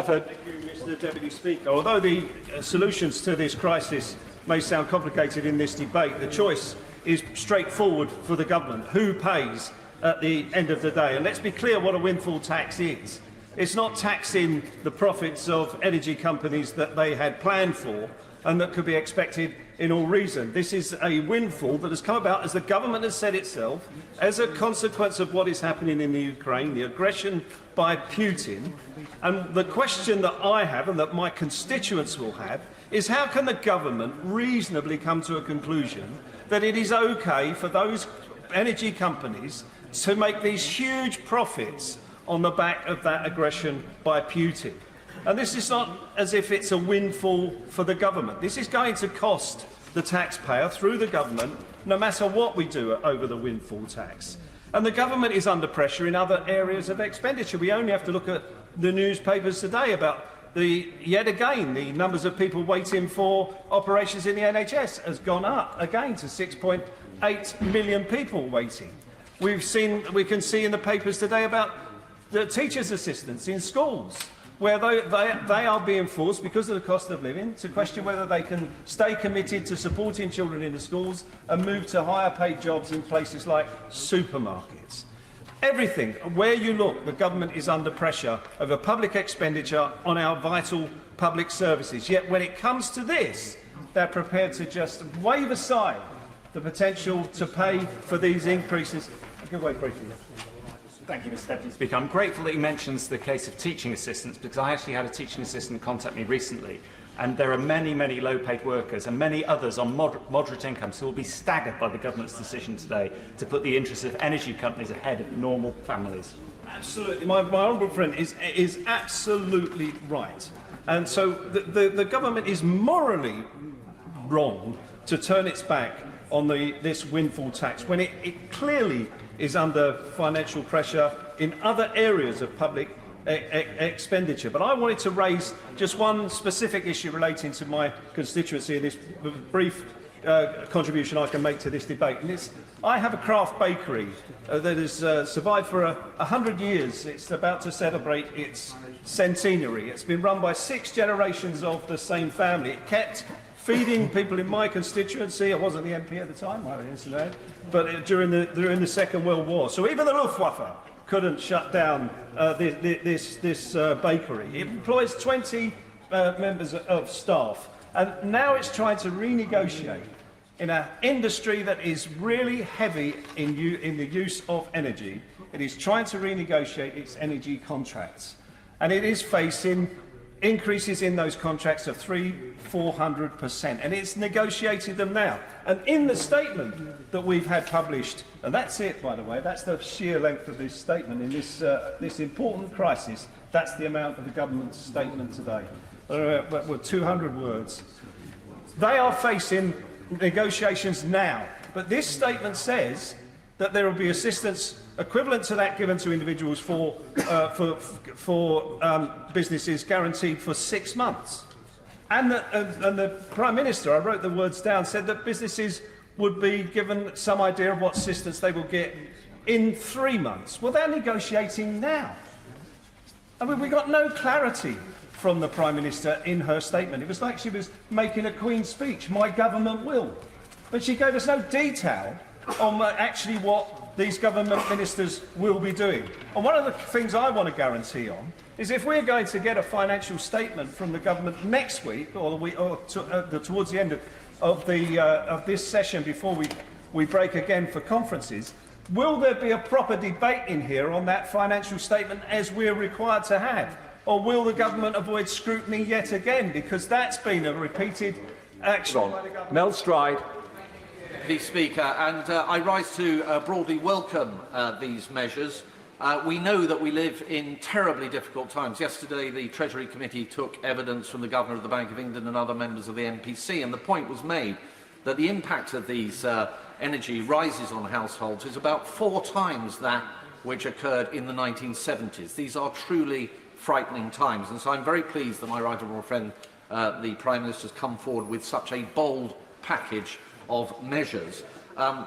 you, Mr Deputy Speaker. Although the solutions to this crisis may sound complicated in this debate, the choice is straightforward for the government. Who pays at the end of the day? And let's be clear what a windfall tax is. It's not taxing the profits of energy companies that they had planned for and that could be expected in all reason. This is a windfall that has come about, as the government has said itself, as a consequence of what is happening in the Ukraine, the aggression by Putin. And the question that I have and that my constituents will have is how can the government reasonably come to a conclusion that it is okay for those energy companies to make these huge profits on the back of that aggression by Putin? And this is not as if it's a windfall for the government. This is going to cost the taxpayer through the government, no matter what we do over the windfall tax. And the government is under pressure in other areas of expenditure. We only have to look at the newspapers today about yet again, the numbers of people waiting for operations in the NHS has gone up again to 6.8 million people waiting. We can see in the papers today about the teachers' assistants in schools, where they are being forced, because of the cost of living, to question whether they can stay committed to supporting children in the schools and move to higher paid jobs in places like supermarkets. Everything, where you look, the government is under pressure over public expenditure on our vital public services. Yet when it comes to this, they're prepared to just wave aside the potential to pay for these increases. I'll give way briefly. Thank you, Mr Deputy Speaker. I'm grateful that he mentions the case of teaching assistants, because I actually had a teaching assistant contact me recently, and there are many, many low-paid workers and many others on moderate incomes who will be staggered by the government's decision today to put the interests of energy companies ahead of normal families. Absolutely. My honourable friend is absolutely right. And so the government is morally wrong to turn its back on this windfall tax when it clearly is under financial pressure in other areas of public expenditure. But I wanted to raise just one specific issue relating to my constituency in this brief contribution I can make to this debate. And I have a craft bakery that has survived for 100 years. It's about to celebrate its centenary. It's been run by 6 generations of the same family. It kept feeding people in my constituency. I wasn't the MP at the time, I is today, but during the Second World War. So even the Luftwaffe couldn't shut down this bakery. It employs 20 members of staff, and now it's trying to renegotiate in an industry that is really heavy in the use of energy. It is trying to renegotiate its energy contracts, and it is facing increases in those contracts of 300–400%, and it's negotiated them now. And in the statement that we've had published, and that's it, by the way, that's the sheer length of this statement in this important crisis. That's the amount of the government's statement today. With 200 words. They are facing negotiations now, but this statement says that there will be assistance equivalent to that given to individuals for businesses guaranteed for 6 months. And the Prime Minister, I wrote the words down, said that businesses would be given some idea of what assistance they will get in 3 months. Well, they're negotiating now. I mean, we got no clarity from the Prime Minister in her statement. It was like she was making a Queen's speech, my government will. But she gave us no detail on actually what these government ministers will be doing. And one of the things I want to guarantee on is if we're going to get a financial statement from the government next week or towards the end of this session before we break again for conferences, will there be a proper debate in here on that financial statement as we're required to have? Or will the government avoid scrutiny yet again? Because that's been a repeated action by the government. Mel Stride. The Speaker, and I rise to broadly welcome these measures. We know that we live in terribly difficult times. Yesterday, the Treasury Committee took evidence from the Governor of the Bank of England and other members of the NPC, and the point was made that the impact of these energy rises on households is about 4 times that which occurred in the 1970s. These are truly frightening times, and so I'm very pleased that my right honourable friend, the Prime Minister, has come forward with such a bold package of measures,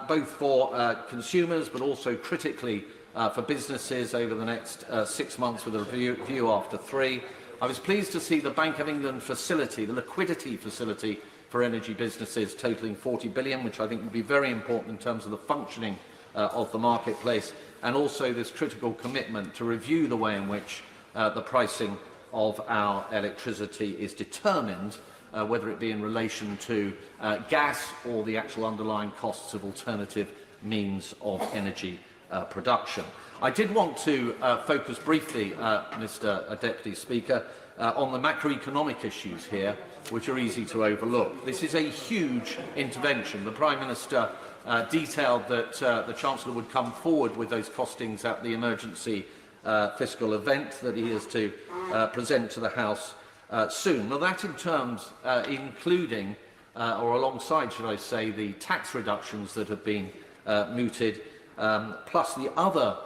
both for consumers but also critically for businesses over the next 6 months with a review after 3. I was pleased to see the Bank of England facility, the liquidity facility for energy businesses totalling £40 billion, which I think will be very important in terms of the functioning of the marketplace, and also this critical commitment to review the way in which the pricing of our electricity is determined, whether it be in relation to gas or the actual underlying costs of alternative means of energy production. I did want to focus briefly, Mr. Deputy Speaker, on the macroeconomic issues here, which are easy to overlook. This is a huge intervention. The Prime Minister detailed that the Chancellor would come forward with those costings at the emergency fiscal event that he is to present to the House soon. Now, that in terms including, or alongside, should I say, the tax reductions that have been mooted, plus the other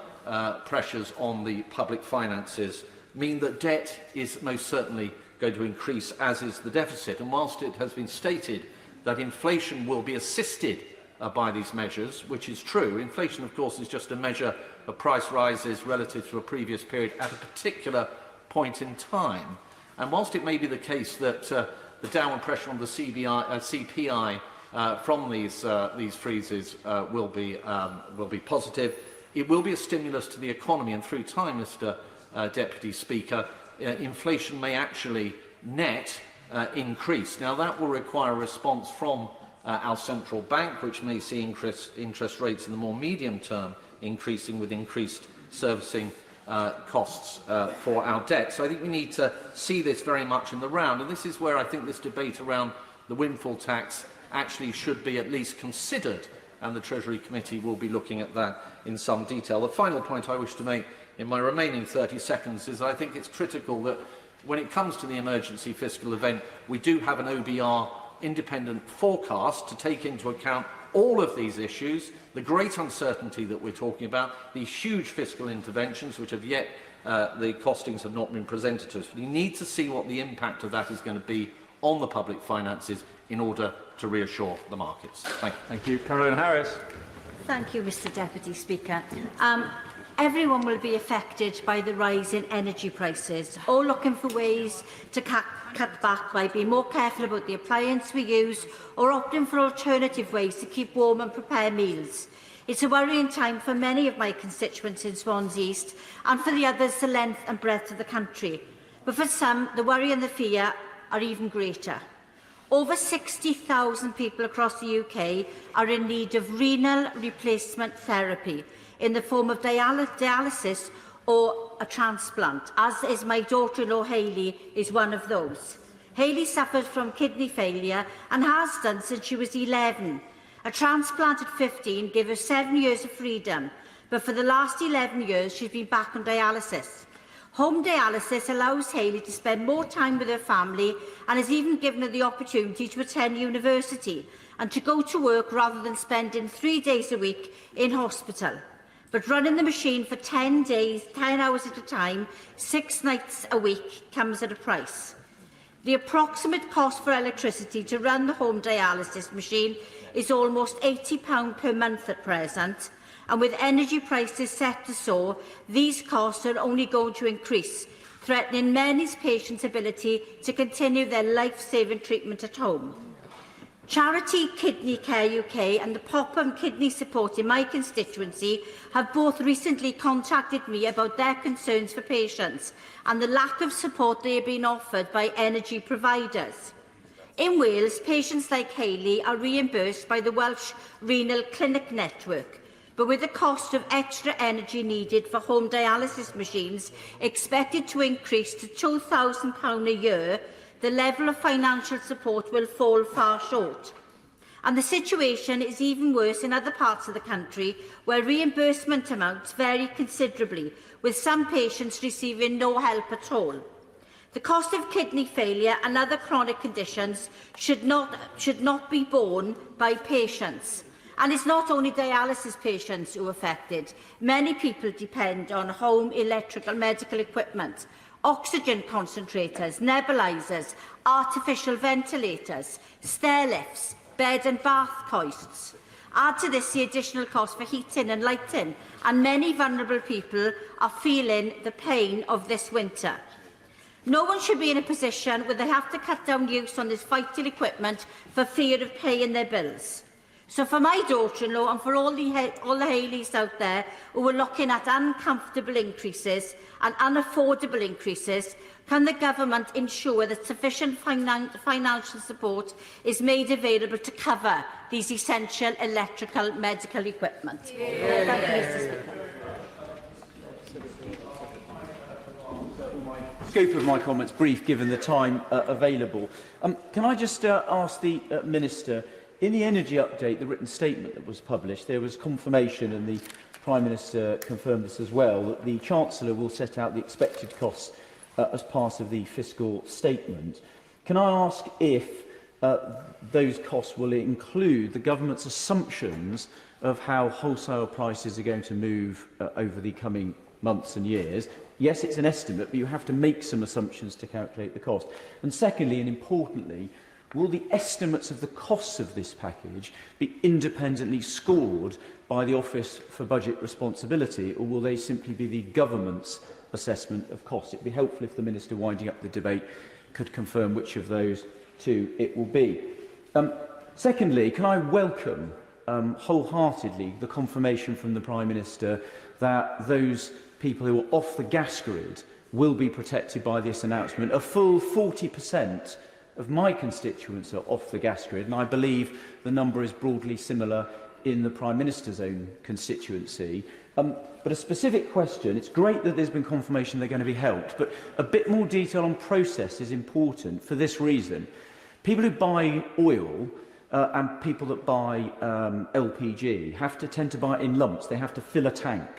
pressures on the public finances, mean that debt is most certainly going to increase, as is the deficit. And whilst it has been stated that inflation will be assisted by these measures, which is true, inflation, of course, is just a measure of price rises relative to a previous period at a particular point in time. And whilst it may be the case that the downward pressure on the CPI from these freezes will be positive, it will be a stimulus to the economy, and through time, Mr. Deputy Speaker, inflation may actually net increase. Now, that will require a response from our central bank, which may see interest rates in the more medium term increasing with increased servicing costs for our debt. So I think we need to see this very much in the round, and this is where I think this debate around the windfall tax actually should be at least considered, and the Treasury Committee will be looking at that in some detail. The final point I wish to make in my remaining 30 seconds is I think it's critical that when it comes to the emergency fiscal event, we do have an OBR independent forecast to take into account all of these issues, the great uncertainty that we're talking about, these huge fiscal interventions which have yet, the costings have not been presented to us. We need to see what the impact of that is going to be on the public finances in order to reassure the markets. Thank you. Thank you. Caroline Harris. Thank you, Mr Deputy Speaker. Everyone will be affected by the rise in energy prices, all looking for ways to cut back by being more careful about the appliance we use or opting for alternative ways to keep warm and prepare meals. It's a worrying time for many of my constituents in Swansea East and for the others the length and breadth of the country. But for some, the worry and the fear are even greater. Over 60,000 people across the UK are in need of renal replacement therapy in the form of dialysis or a transplant, as is my daughter-in-law Hayley is one of those. Hayley suffers from kidney failure and has done since she was 11. A transplant at 15 gave her 7 years of freedom, but for the last 11 years she's been back on dialysis. Home dialysis allows Hayley to spend more time with her family and has even given her the opportunity to attend university and to go to work rather than spending 3 days a week in hospital. But running the machine for 10 days, 10 hours at a time, 6 nights a week comes at a price. The approximate cost for electricity to run the home dialysis machine is almost £80 per month at present, and with energy prices set to soar, these costs are only going to increase, threatening many patients' ability to continue their life-saving treatment at home. Charity Kidney Care UK and the Popham Kidney Support in my constituency have both recently contacted me about their concerns for patients and the lack of support they are being offered by energy providers. In Wales, patients like Hayley are reimbursed by the Welsh Renal Clinic Network, but with the cost of extra energy needed for home dialysis machines expected to increase to £2,000 a year, the level of financial support will fall far short. And the situation is even worse in other parts of the country where reimbursement amounts vary considerably, with some patients receiving no help at all. The cost of kidney failure and other chronic conditions should not be borne by patients. And it's not only dialysis patients who are affected. Many people depend on home electrical medical equipment, oxygen concentrators, nebulizers, artificial ventilators, stair lifts, bed and bath hoists. Add to this the additional cost for heating and lighting, and many vulnerable people are feeling the pain of this winter. No one should be in a position where they have to cut down use on this vital equipment for fear of paying their bills. So for my daughter-in-law and for all the Hayleys out there who are looking at uncomfortable increases and unaffordable increases, can the government ensure that sufficient financial support is made available to cover these essential electrical medical equipment? Thank you, Mr. Speaker. Scope of my comments brief, given the time available. Can I just ask the Minister, in the energy update, the written statement that was published, there was confirmation, and the Prime Minister confirmed this as well, that the Chancellor will set out the expected costs as part of the fiscal statement. Can I ask if those costs will include the government's assumptions of how wholesale prices are going to move over the coming months and years? Yes, it's an estimate, but you have to make some assumptions to calculate the cost. And secondly, and importantly, will the estimates of the costs of this package be independently scored by the Office for Budget Responsibility, or will they simply be the government's assessment of costs? It would be helpful if the Minister, winding up the debate, could confirm which of those two it will be. Secondly, can I welcome wholeheartedly the confirmation from the Prime Minister that those people who are off the gas grid will be protected by this announcement. A full 40% of my constituents are off the gas grid, and I believe the number is broadly similar in the Prime Minister's own constituency. But a specific question, it's great that there's been confirmation they're going to be helped, but a bit more detail on process is important for this reason. People who buy oil and people that buy LPG tend to buy it in lumps. They have to fill a tank.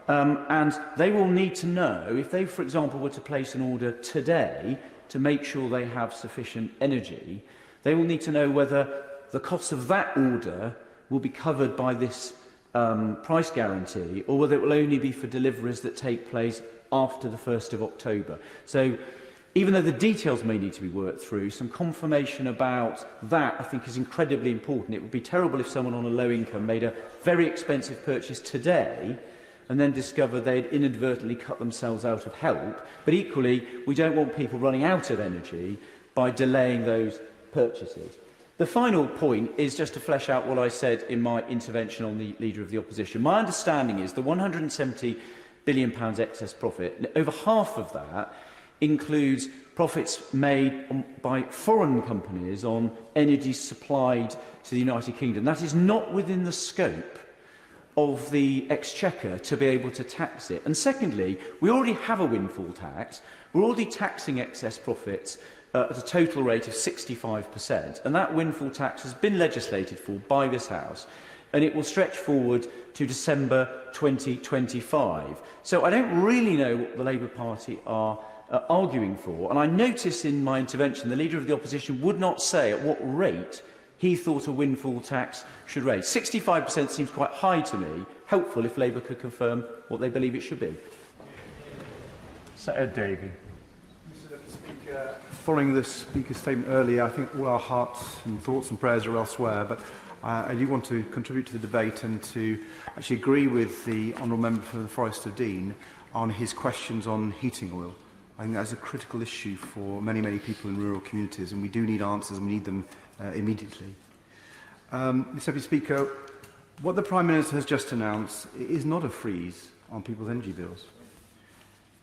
And they will need to know, if they, for example, were to place an order today to make sure they have sufficient energy, they will need to know whether the cost of that order will be covered by this price guarantee, or whether it will only be for deliveries that take place after the 1st of October. So Even though the details may need to be worked through, some confirmation about that, I think, is incredibly important. It would be terrible if someone on a low income made a very expensive purchase today and then discover they'd inadvertently cut themselves out of help. But equally, we don't want people running out of energy by delaying those purchases. The final point is just to flesh out what I said in my intervention on the Leader of the Opposition. My understanding is the £170 billion excess profit, over half of that includes profits made by foreign companies on energy supplied to the United Kingdom. That is not within the scope of the Exchequer to be able to tax it. And secondly, we already have a windfall tax. We're already taxing excess profits at a total rate of 65%, and that windfall tax has been legislated for by this House, and it will stretch forward to December 2025. So I don't really know what the Labour Party are arguing for, and I notice in my intervention the Leader of the Opposition would not say at what rate he thought a windfall tax should raise. 65% seems quite high to me. Helpful if Labour could confirm what they believe it should be. Senator Davey. Following the Speaker's statement earlier, I think all our hearts and thoughts and prayers are elsewhere, but I do want to contribute to the debate and to actually agree with the Honourable Member for the Forest of Dean on his questions on heating oil. I think that's a critical issue for many, many people in rural communities, and we do need answers, and we need them immediately. Mr. Deputy Speaker, what the Prime Minister has just announced is not a freeze on people's energy bills.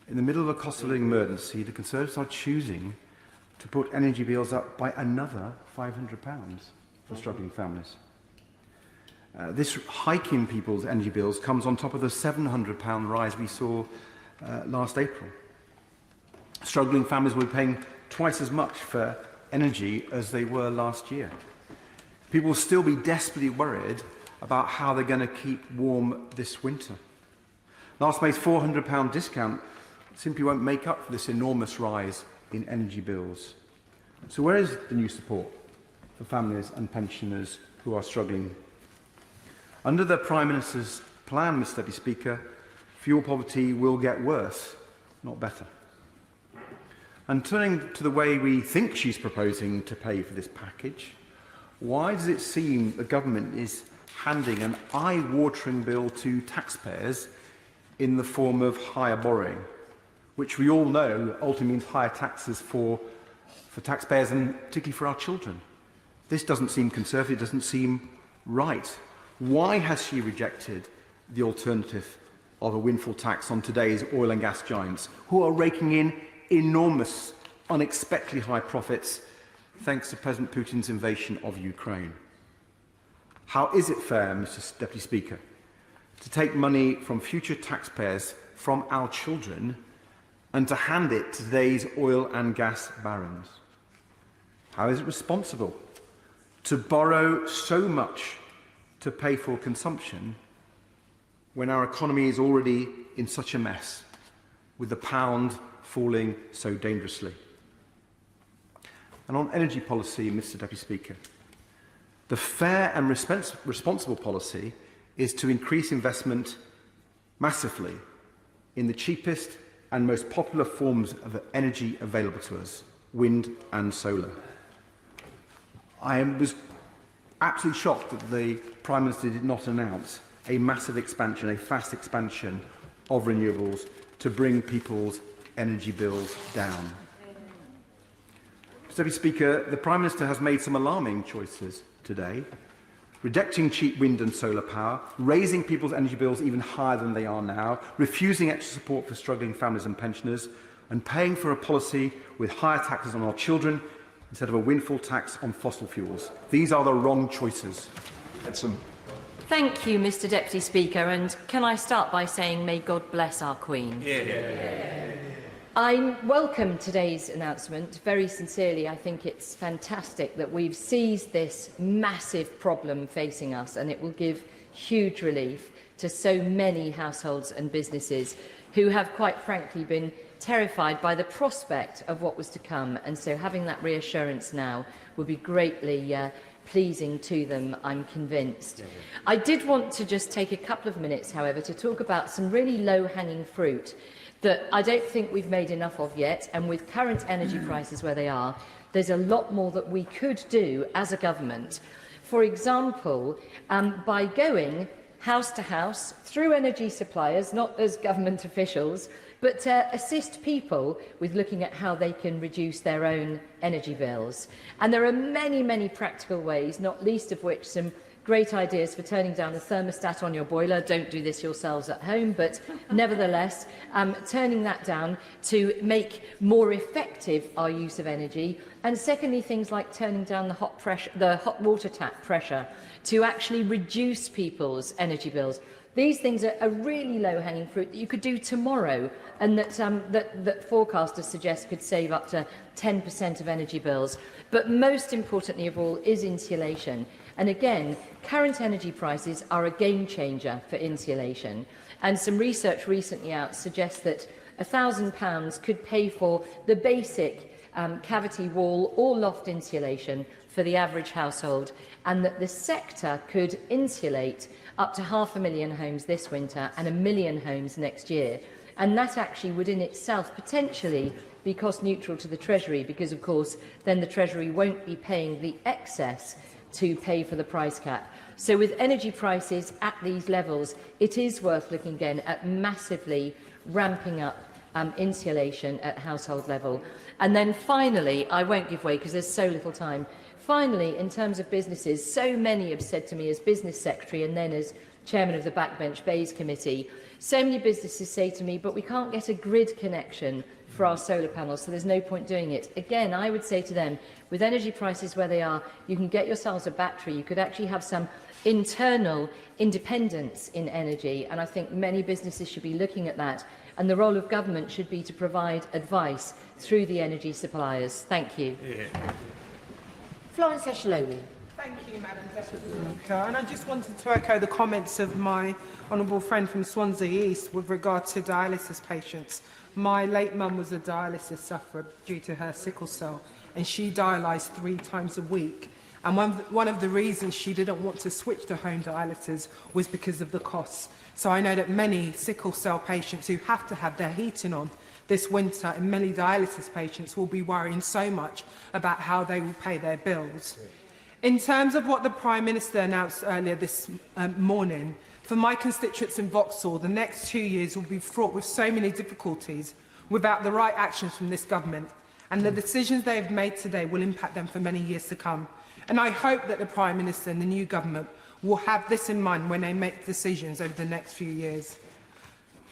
In the middle of a cost of living emergency, the Conservatives are choosing to put energy bills up by another £500 for struggling families. This hike in people's energy bills comes on top of the £700 rise we saw last April. Struggling families will be paying twice as much for energy as they were last year. People will still be desperately worried about how they're going to keep warm this winter. Last May's £400 discount simply won't make up for this enormous rise in energy bills. So where is the new support for families and pensioners who are struggling? Under the Prime Minister's plan, Mr. Deputy Speaker, fuel poverty will get worse, not better. And turning to the way we think she's proposing to pay for this package, why does it seem the government is handing an eye-watering bill to taxpayers in the form of higher borrowing, which we all know ultimately means higher taxes for taxpayers and particularly for our children? This doesn't seem conservative, doesn't seem right. Why has she rejected the alternative of a windfall tax on today's oil and gas giants, who are raking in enormous, unexpectedly high profits thanks to President Putin's invasion of Ukraine? How is it fair, Mr. Deputy Speaker, to take money from future taxpayers, from our children, and to hand it to today's oil and gas barons? How is it responsible to borrow so much to pay for consumption when our economy is already in such a mess, with the pound falling so dangerously? And on energy policy, Mr. Deputy Speaker, the fair and responsible policy is to increase investment massively in the cheapest and most popular forms of energy available to us, wind and solar. I was absolutely shocked that the Prime Minister did not announce a massive expansion, a fast expansion of renewables to bring people's energy bills down. Mr. Deputy Speaker, the Prime Minister has made some alarming choices today, rejecting cheap wind and solar power, raising people's energy bills even higher than they are now, refusing extra support for struggling families and pensioners, and paying for a policy with higher taxes on our children instead of a windfall tax on fossil fuels. These are the wrong choices. Thank you, Mr. Deputy Speaker, and can I start by saying may God bless our Queen? I welcome today's announcement very sincerely. I think it's fantastic that we've seized this massive problem facing us, and it will give huge relief to so many households and businesses who have, quite frankly, been terrified by the prospect of what was to come. And so having that reassurance now will be greatly pleasing to them, I'm convinced. I did want to just take a couple of minutes, however, to talk about some really low-hanging fruit that I don't think we've made enough of yet, and with current energy prices where they are, there's a lot more that we could do as a government. For example, by going house to house through energy suppliers, not as government officials, but to assist people with looking at how they can reduce their own energy bills. And there are many, many practical ways, not least of which some great ideas for turning down the thermostat on your boiler. Don't do this yourselves at home, but nevertheless, turning that down to make more effective our use of energy. And secondly, things like turning down the hot water tap pressure to actually reduce people's energy bills. These things are really low-hanging fruit that you could do tomorrow, and that forecasters suggest could save up to 10% of energy bills. But most importantly of all is insulation. And again, current energy prices are a game changer for insulation. And some research recently out suggests that £1,000 could pay for the basic cavity wall or loft insulation for the average household, and that the sector could insulate up to 500,000 homes this winter and 1 million homes next year. And that actually would in itself potentially be cost neutral to the Treasury, because of course then the Treasury won't be paying the excess to pay for the price cap. So with energy prices at these levels, it is worth looking again at massively ramping up insulation at household level. And then finally, I won't give way because there's so little time, finally, in terms of businesses, so many have said to me as Business Secretary and then as Chairman of the Backbench Bays Committee, so many businesses say to me, but we can't get a grid connection for our solar panels, so there's no point doing it. Again, I would say to them, with energy prices where they are, you can get yourselves a battery. You could actually have some internal independence in energy, and I think many businesses should be looking at that. And the role of government should be to provide advice through the energy suppliers. Thank you. Florence Eshaloni. Thank you, Madam Deputy Speaker. And I just wanted to echo the comments of my honourable friend from Swansea East with regard to dialysis patients. My late mum was a dialysis sufferer due to her sickle cell, and she dialysed 3 times a week. And one of the reasons she didn't want to switch to home dialysis was because of the costs. So I know that many sickle cell patients who have to have their heating on this winter, and many dialysis patients will be worrying so much about how they will pay their bills. In terms of what the Prime Minister announced earlier this morning, for my constituents in Vauxhall, the next 2 years will be fraught with so many difficulties without the right actions from this government, and the decisions they have made today will impact them for many years to come. And I hope that the Prime Minister and the new government will have this in mind when they make decisions over the next few years.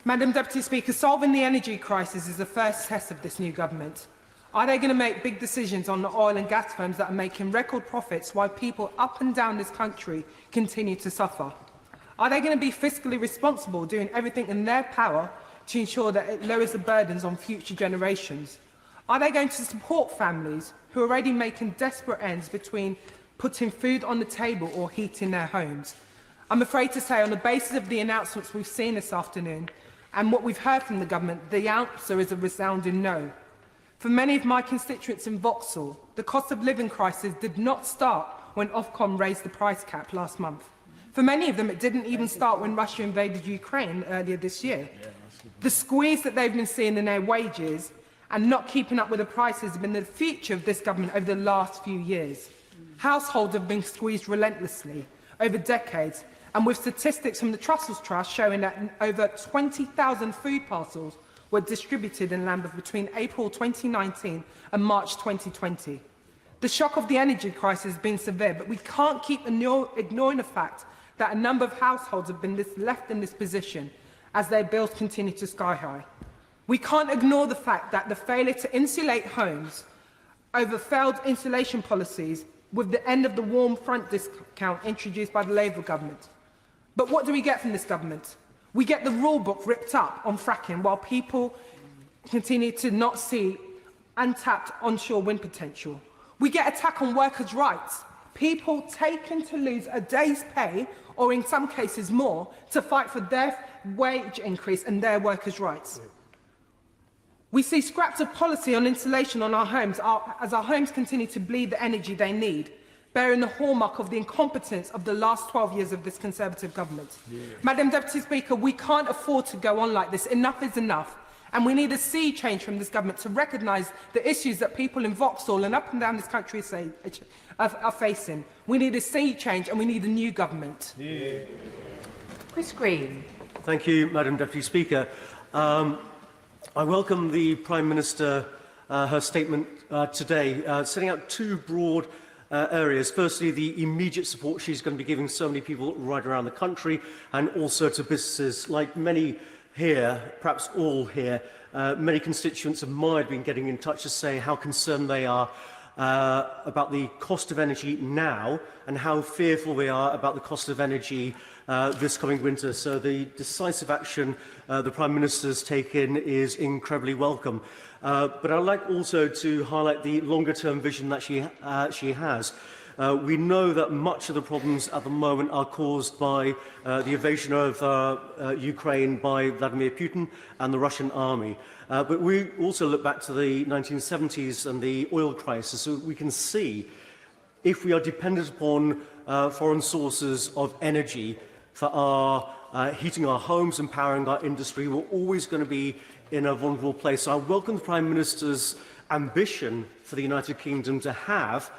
Madam Deputy Speaker, solving the energy crisis is the first test of this new government. Are they going to make big decisions on the oil and gas firms that are making record profits while people up and down this country continue to suffer? Are they going to be fiscally responsible, doing everything in their power to ensure that it lowers the burdens on future generations? Are they going to support families who are already making desperate ends between putting food on the table or heating their homes? I'm afraid to say, on the basis of the announcements we've seen this afternoon and what we've heard from the government, the answer is a resounding no. For many of my constituents in Vauxhall, the cost of living crisis did not start when Ofcom raised the price cap last month. For many of them, it didn't even start when Russia invaded Ukraine earlier this year. The squeeze that they've been seeing in their wages and not keeping up with the prices have been the feature of this government over the last few years. Households have been squeezed relentlessly over decades, and with statistics from the Truss Trust showing that over 20,000 food parcels were distributed in Lambeth between April 2019 and March 2020. The shock of the energy crisis has been severe, but we can't keep ignoring the fact that a number of households have been left in this position as their bills continue to sky high. We can't ignore the fact that the failure to insulate homes over failed insulation policies with the end of the warm front discount introduced by the Labour government. But what do we get from this government? We get the rule book ripped up on fracking while people continue to not see untapped onshore wind potential. We get attack on workers' rights, people taken to lose a day's pay, or in some cases more, to fight for their wage increase and their workers' rights. We see scraps of policy on insulation on our homes as our homes continue to bleed the energy they need, bearing the hallmark of the incompetence of the last 12 years of this Conservative government. Madam Deputy Speaker, we can't afford to go on like this. Enough is enough. And we need a sea change from this government to recognise the issues that people in Vauxhall and up and down this country are facing. We need a sea change and we need a new government. Yeah. Chris Green. Thank you, Madam Deputy Speaker. I welcome the Prime Minister, her statement today, setting out two broad areas. Firstly, the immediate support she's going to be giving so many people right around the country, and also to businesses. Like many here, perhaps all here, many constituents of mine have been getting in touch to say how concerned they are about the cost of energy now and how fearful they are about the cost of energy this coming winter. So the decisive action the Prime Minister's taken is incredibly welcome. But I'd like also to highlight the longer-term vision that she has. We know that much of the problems at the moment are caused by the invasion of Ukraine by Vladimir Putin and the Russian army. But we also look back to the 1970s and the oil crisis, so we can see if we are dependent upon foreign sources of energy for our heating our homes and powering our industry, we're always going to be in a vulnerable place. So I welcome the Prime Minister's ambition for the United Kingdom to have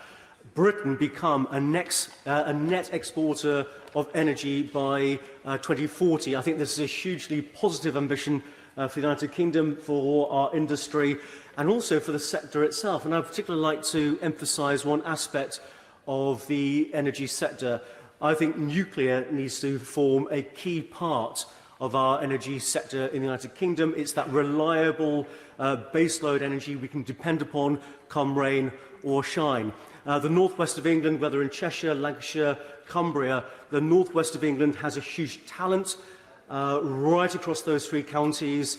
Britain become a net exporter of energy by 2040. I think this is a hugely positive ambition for the United Kingdom, for our industry, and also for the sector itself. And I'd particularly like to emphasise one aspect of the energy sector. I think nuclear needs to form a key part of our energy sector in the United Kingdom. It's that reliable baseload energy we can depend upon come rain or shine. The northwest of England, whether in Cheshire, Lancashire, Cumbria, the northwest of England has a huge talent right across those three counties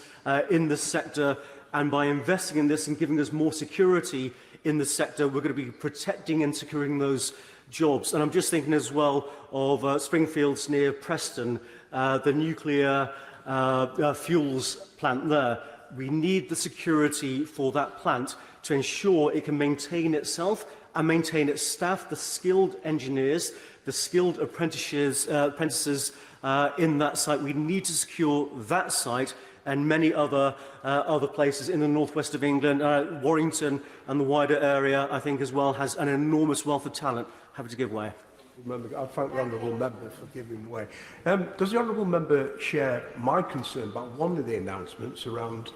in the sector, and by investing in this and giving us more security in the sector, we're going to be protecting and securing those jobs. And I'm just thinking as well of Springfields near Preston, the nuclear fuels plant there. We need the security for that plant to ensure it can maintain itself and maintain its staff, the skilled engineers, the skilled apprentices in that site. We need to secure that site and many other places in the northwest of England. Warrington and the wider area, I think, as well, has an enormous wealth of talent. Happy to give way. I thank the honourable member for giving way. Does the honourable member share my concern about one of the announcements around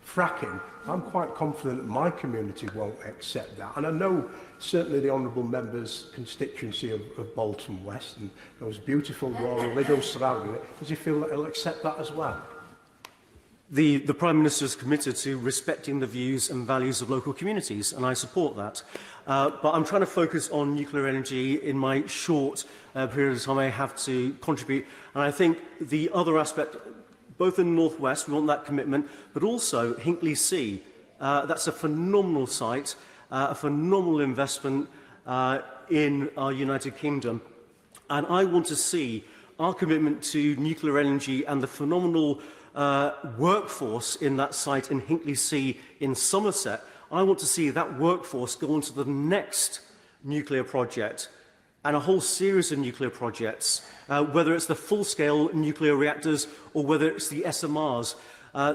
fracking? I'm quite confident that my community won't accept that, and I know certainly the honourable member's constituency of Bolton West and those beautiful rural meadows surrounding it. Does he feel that he'll accept that as well? The Prime Minister is committed to respecting the views and values of local communities, and I support that. But I'm trying to focus on nuclear energy in my short period of time I have to contribute. And I think the other aspect, both in the North West, we want that commitment, but also Hinkley C. That's a phenomenal site, a phenomenal investment in our United Kingdom. And I want to see our commitment to nuclear energy and the phenomenal workforce in that site in Hinkley C in Somerset. I want to see that workforce go on to the next nuclear project and a whole series of nuclear projects, whether it's the full-scale nuclear reactors or whether it's the SMRs.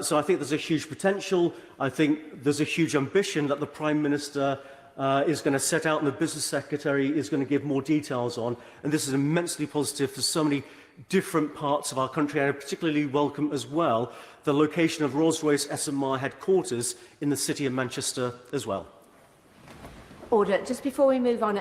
So I think there's a huge potential. I think there's a huge ambition that the Prime Minister is going to set out and the Business Secretary is going to give more details on. And this is immensely positive for so many different parts of our country, and I particularly welcome as well the location of Rolls-Royce SMR headquarters in the city of Manchester as well. Order. Just before we move on,